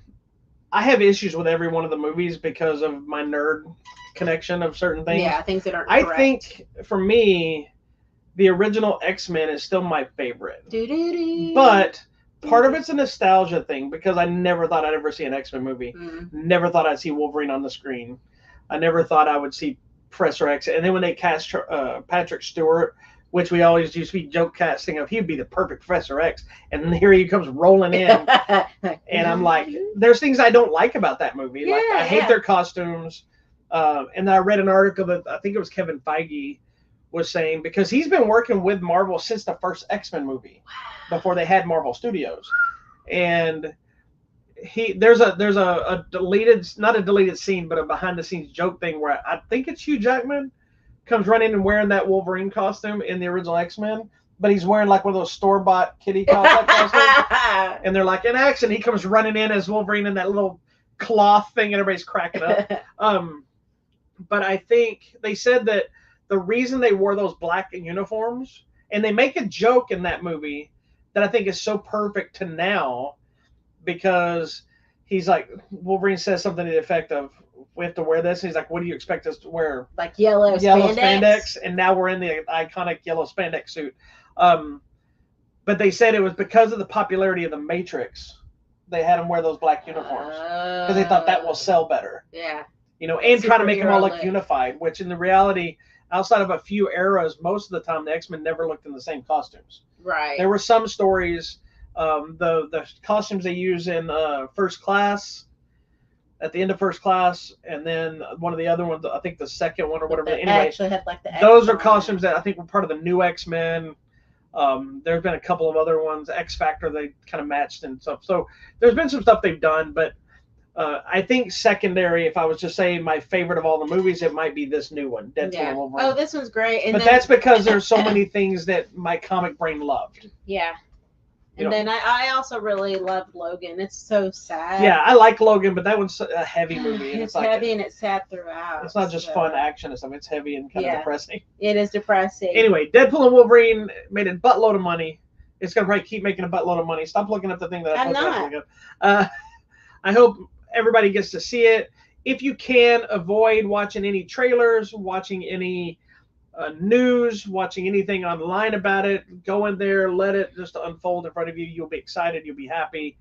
have issues with every one of the movies because of my nerd connection of certain things. Yeah, things that aren't correct. I think, for me, the original X-Men is still my favorite. But part of it's a nostalgia thing because I never thought I'd ever see an X-Men movie. Never thought I'd see Wolverine on the screen. I never thought I would see Professor X. And then when they cast Patrick Stewart, which we always used to be joke casting of, he'd be the perfect Professor X. And here he comes rolling in. And I'm like, there's things I don't like about that movie. Like, I hate their costumes. And then I read an article that I think it was Kevin Feige was saying, because he's been working with Marvel since the first X-Men movie, before they had Marvel Studios. And there's a deleted, not a deleted scene, but a behind the scenes joke thing where I think it's Hugh Jackman comes running and wearing that Wolverine costume in the original X-Men, but he's wearing like one of those store-bought kitty costumes. And they're like, in action, he comes running in as Wolverine in that little cloth thing, and everybody's cracking up. But I think they said that the reason they wore those black uniforms, and they make a joke in that movie that I think is so perfect to now, because he's like, Wolverine says something to the effect of, we have to wear this. And he's like, what do you expect us to wear? Like yellow spandex. And now we're in the iconic yellow spandex suit. But they said it was because of the popularity of The Matrix they had them wear those black uniforms because they thought that will sell better. Yeah. You know, and trying to make them all look Superhero look. unified, which in the reality, outside of a few eras, most of the time the X-Men never looked in the same costumes. Right. There were some stories, the costumes they use in First Class, at the end of First Class, and then one of the other ones, I think the second one or whatever. That anyway, actually had like the those X are on costumes that I think were part of the new X-Men. There's been a couple of other ones, X Factor, they kind of matched and stuff. So there's been some stuff they've done, but I think secondary, if I was to say my favorite of all the movies, it might be this new one, Deadpool and Wolverine. Oh, this one's great. And but that's because there's so many things that my comic brain loved. Yeah. And then I also really loved Logan. It's so sad. Yeah, I like Logan, but that one's a heavy movie. And it's like heavy and it's sad throughout. It's not just fun action and stuff. It's heavy and kind of depressing. It is depressing. Anyway, Deadpool and Wolverine made a buttload of money. It's going to probably keep making a buttload of money. Stop looking up the thing that I'm not. I hope everybody gets to see it. If you can, avoid watching any trailers, watching any news, watching anything online about it. Go in there, let it just unfold in front of you. You'll be excited. You'll be happy.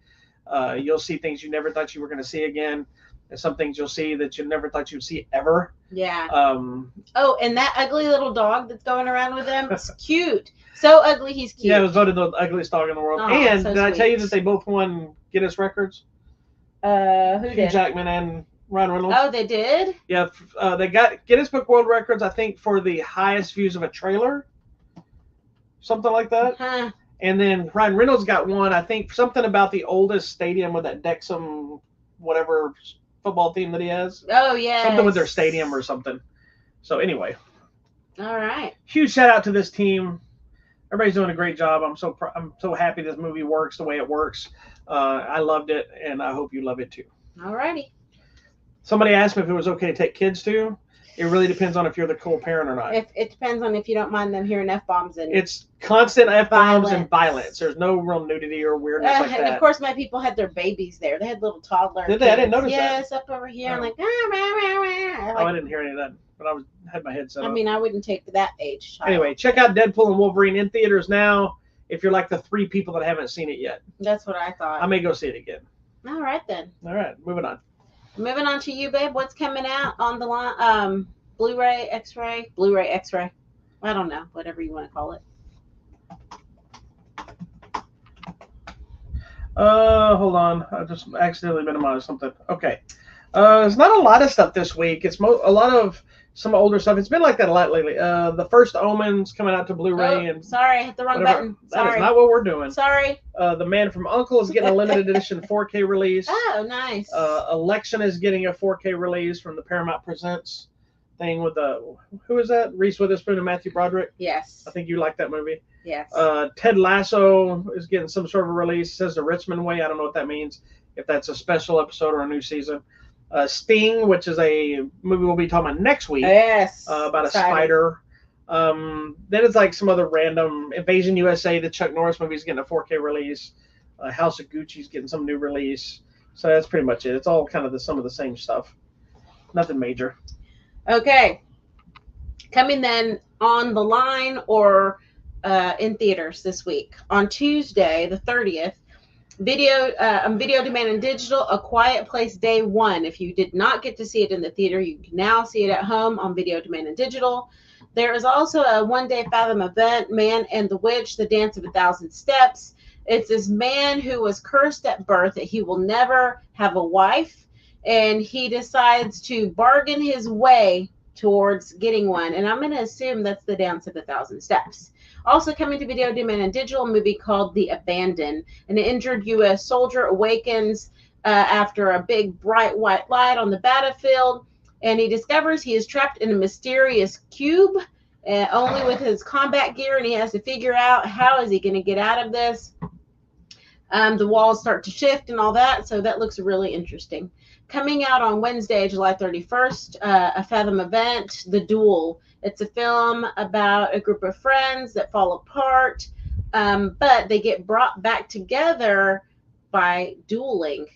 You'll see things you never thought you were going to see again. And some things you'll see that you never thought you'd see ever. Yeah. Oh, and that ugly little dog that's going around with him, it's cute. So ugly, he's cute. Yeah, it was voted the ugliest dog in the world. Oh, and so did I tell you sweet. that they both won Guinness records? Who Hugh did? Jackman and Ryan Reynolds. Oh, they did? Yeah, they got Guinness Book World Records, I think, for the highest views of a trailer. Something like that. Huh. And then Ryan Reynolds got one, I think, something about the oldest stadium with that Dexham, whatever football team that he has. Oh, yeah. Something with their stadium or something. So anyway. All right. Huge shout out to this team. Everybody's doing a great job. I'm so happy this movie works the way it works. I loved it, and I hope you love it too. All righty. Somebody asked me if it was okay to take kids to. It really depends on if you're the cool parent or not. It depends on if you don't mind them hearing F-bombs. And It's constant F-bombs and violence. There's no real nudity or weirdness like and that. of course, my people had their babies there. They had little toddler Did they? I didn't kids. notice that. Yes, up over here. Oh. I'm like, I didn't hear any of that, but I had my headset on. I mean, I wouldn't take that age child. Anyway, check out Deadpool and Wolverine in theaters now. If you're like the 3 people that haven't seen it yet, That's what I thought. I may go see it again. All right, then. All right, moving on. Moving on to you, babe. What's coming out on the line? Blu-ray, X-ray? Blu-ray, X-ray. I don't know. Whatever you want to call it. Hold on. I just accidentally minimized something. Okay. There's not a lot of stuff this week. It's a lot of some older stuff. It's been like that a lot lately. The First Omen's coming out to Blu-ray. Oh, and sorry, I hit the wrong button. That Sorry. is not what we're doing. Sorry. The Man from U.N.C.L.E. is getting a limited edition 4K release. Oh, nice. Election is getting a 4K release from the Paramount Presents thing with who is that? Reese Witherspoon and Matthew Broderick. Yes. I think you like that movie. Yes. Ted Lasso is getting some sort of a release. It says the Richmond Way. I don't know what that means. If that's a special episode or a new season. Sting, which is a movie we'll be talking about next week. Yes. About a spider. Then it's like some other random Invasion USA, the Chuck Norris movie is getting a 4K release. House of Gucci's getting some new release. So that's pretty much it. It's all kind of some of the same stuff. Nothing major. Okay. Coming then on the line or in theaters this week. On Tuesday, the 30th, Video Demand and Digital, A Quiet Place Day 1. If you did not get to see it in the theater, you can now see it at home on Video Demand and Digital. There is also a one-day Fathom event, Man and the Witch, The Dance of 1,000 Steps. It's this man who was cursed at birth that he will never have a wife, and he decides to bargain his way towards getting one. And I'm going to assume that's The Dance of 1,000 Steps. Also coming to Video Demand and Digital, a movie called The Abandoned. An injured U.S. soldier awakens after a big bright white light on the battlefield, and he discovers he is trapped in a mysterious cube, only with his combat gear, and he has to figure out how is he going to get out of this. The walls start to shift and all that, so that looks really interesting. Coming out on Wednesday, July 31st, a Fathom event, The Duel. It's a film about a group of friends that fall apart, but they get brought back together by dueling.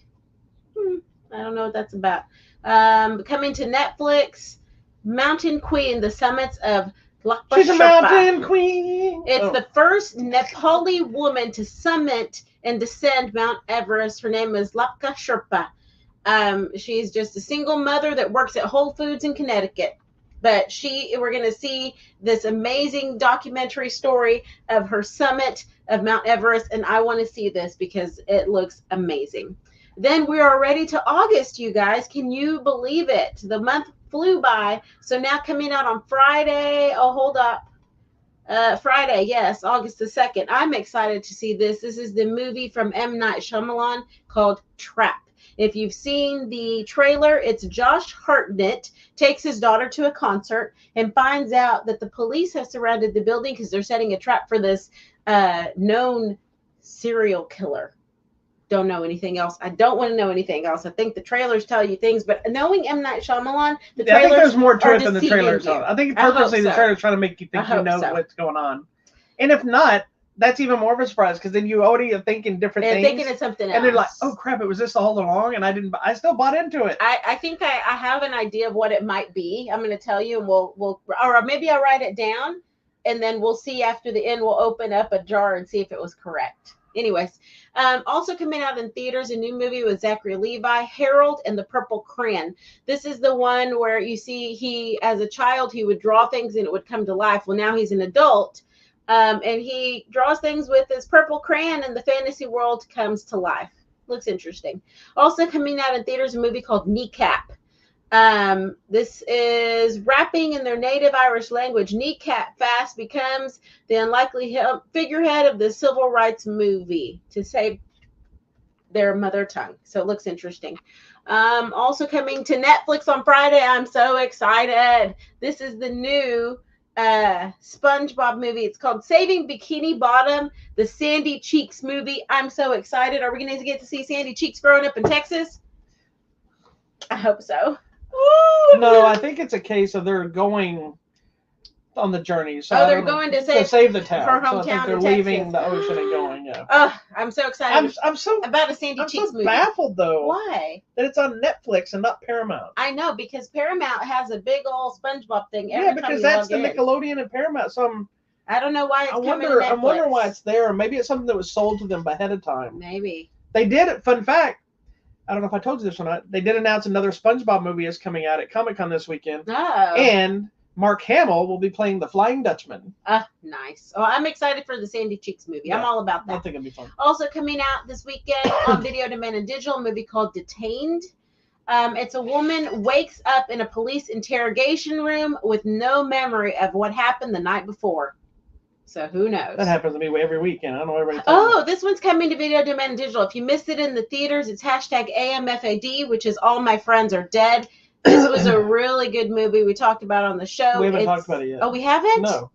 I don't know what that's about. Coming to Netflix, Mountain Queen, The Summits of Lakpa She's a Sherpa. mountain queen. It's the first Nepali woman to summit and descend Mount Everest. Her name is Lakpa Sherpa. She's just a single mother that works at Whole Foods in Connecticut. But we're going to see this amazing documentary story of her summit of Mount Everest, and I want to see this because it looks amazing. Then we are ready to August, you guys. Can you believe it? The month flew by. So now coming out on Friday. Oh, hold up. Friday, yes, August the 2nd. I'm excited to see this. This is the movie from M. Night Shyamalan called Trap. If you've seen the trailer, it's Josh Hartnett takes his daughter to a concert and finds out that the police have surrounded the building because they're setting a trap for this known serial killer. Don't know anything else. I don't want to know anything else. I think the trailers tell you things, but knowing M. Night Shyamalan, the trailers I think there's more to it than the deceiving trailers you. are. I think purposely the trailer's trying to make you think you know what's going on. And if not, that's even more of a surprise because then you already are thinking different things. Thinking of something else. And they're like, oh crap, it was this all along, and I still bought into it. I think I have an idea of what it might be. I'm going to tell you, and we'll or maybe I'll write it down, and then we'll see after the end. We'll open up a jar and see if it was correct. Anyways, also coming out in theaters, a new movie with Zachary Levi, Harold and the Purple Crayon. This is the one where you see he, as a child, he would draw things and it would come to life. Well, now he's an adult, and he draws things with his purple crayon and the fantasy world comes to life. Looks interesting. Also coming out in theaters, a movie called Kneecap. This is rapping in their native Irish language. Kneecap fast becomes the unlikely figurehead of the civil rights movie to save their mother tongue. So it looks interesting. Also coming to Netflix on Friday. I'm so excited. This is the new SpongeBob movie. It's called Saving Bikini Bottom, the Sandy Cheeks movie. I'm so excited. Are we going to get to see Sandy Cheeks growing up in Texas? I hope so. No, I think it's a case of they're going on the journey. So they're going to save the town. her hometown. So I think they're leaving the ocean and going. Yeah. Oh, I'm so excited. I'm so about a Sandy Cheeks movie. Baffled though. Why? That it's on Netflix and not Paramount. I know because Paramount has a big old SpongeBob thing. Because that's the Nickelodeon and Paramount. So I don't know why it's coming to Netflix. I'm wondering why it's there. Maybe it's something that was sold to them ahead of time. Maybe they did it. Fun fact. I don't know if I told you this or not. They did announce another SpongeBob movie is coming out at Comic-Con this weekend. Oh. And Mark Hamill will be playing the Flying Dutchman. Nice. Oh, I'm excited for the Sandy Cheeks movie. Yeah, I'm all about that. I think it'll be fun. Also coming out this weekend on Video Demand and Digital, a movie called Detained. It's a woman wakes up in a police interrogation room with no memory of what happened the night before. So who knows? That happens to me every weekend. I don't know everybody. This one's coming to Video Demand and Digital. If you missed it in the theaters, it's #AMFAD, which is All My Friends Are Dead. This was a really good movie we talked about on the show. We haven't talked about it yet. Oh, we haven't? No.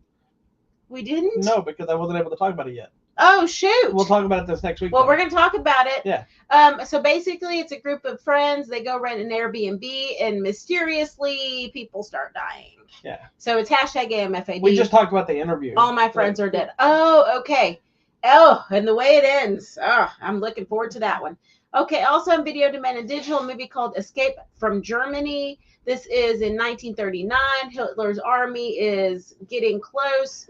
We didn't? No, because I wasn't able to talk about it yet. Oh, shoot. We'll talk about it this next week. Well, we're going to talk about it. Yeah. So basically, it's a group of friends. They go rent an Airbnb, and mysteriously, people start dying. Yeah. So it's #AMFAD. We just talked about the interview. All My Friends Are Dead. Oh, okay. Oh, and the way it ends. Oh, I'm looking forward to that one. Okay, also on Video Demand and Digital, a movie called Escape from Germany. This is in 1939. Hitler's army is getting close.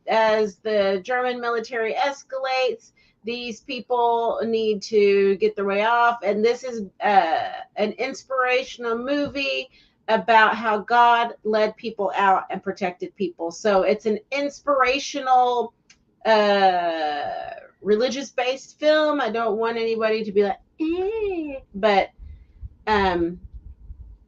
As the German military escalates, these people need to get their way off. And this is an inspirational movie about how God led people out and protected people. So it's an inspirational, religious-based film. I don't want anybody to be like, but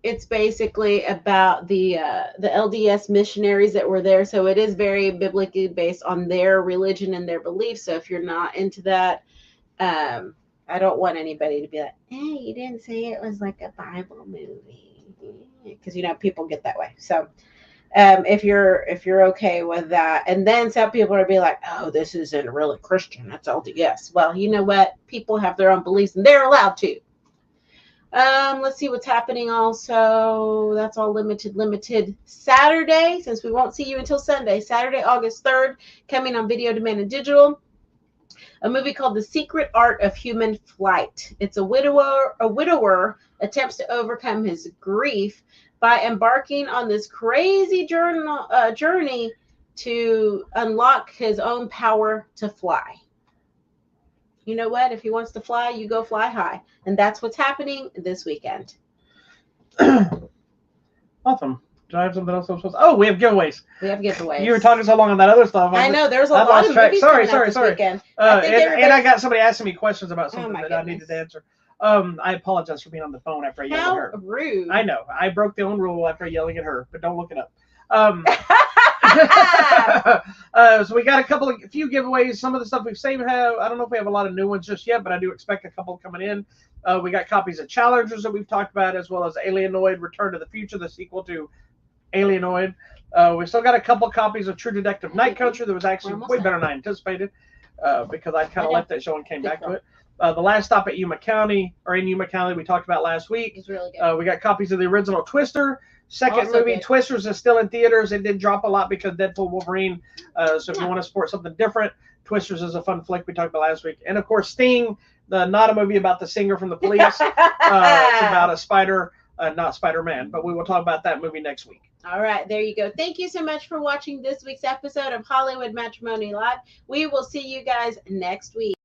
it's basically about the LDS missionaries that were there. So it is very biblically based on their religion and their beliefs. So if you're not into that, I don't want anybody to be like, hey, you didn't say it was like a Bible movie. Because, people get that way. So if you're okay with that. And then some people are be like, oh, this isn't really Christian. That's LDS. Well, you know what? People have their own beliefs and they're allowed to. Let's see what's happening also. That's all limited. Saturday, since we won't see you until Sunday, Saturday, August 3rd, coming on Video Demand and Digital. A movie called The Secret Art of Human Flight. It's a widower attempts to overcome his grief by embarking on this crazy journey to unlock his own power to fly. You know what? If he wants to fly, you go fly high. And that's what's happening this weekend. Awesome. Do I have something else I'm supposed to? Oh, we have giveaways. We have giveaways. You were talking so long on that other stuff. I know. There's a lot of movies coming out this weekend. And I got somebody asking me questions about something that goodness. I needed to answer. I apologize for being on the phone after I yelled at her. How rude. I know. I broke the own rule after yelling at her, but don't look it up. So we got a few giveaways. Some of the stuff we've saved I don't know if we have a lot of new ones just yet, but I do expect a couple coming in. We got copies of Challengers that we've talked about, as well as Alienoid Return to the Future, the sequel to Alienoid. We still got a couple copies of True Detective Night Country that was actually way better than I anticipated, because I kind of left that show and came back to it. The Last Stop at Yuma County, or in Yuma County, we talked about last week. It's really good. We got copies of the original Twister. Second Also movie, good. Twisters, is still in theaters. It did drop a lot because Deadpool Wolverine. So if you want to support something different, Twisters is a fun flick we talked about last week. And of course, Sting, not a movie about the singer from the Police. It's about a spider, not Spider-Man. But we will talk about that movie next week. All right, there you go. Thank you so much for watching this week's episode of Hollywood Matrimony Live. We will see you guys next week.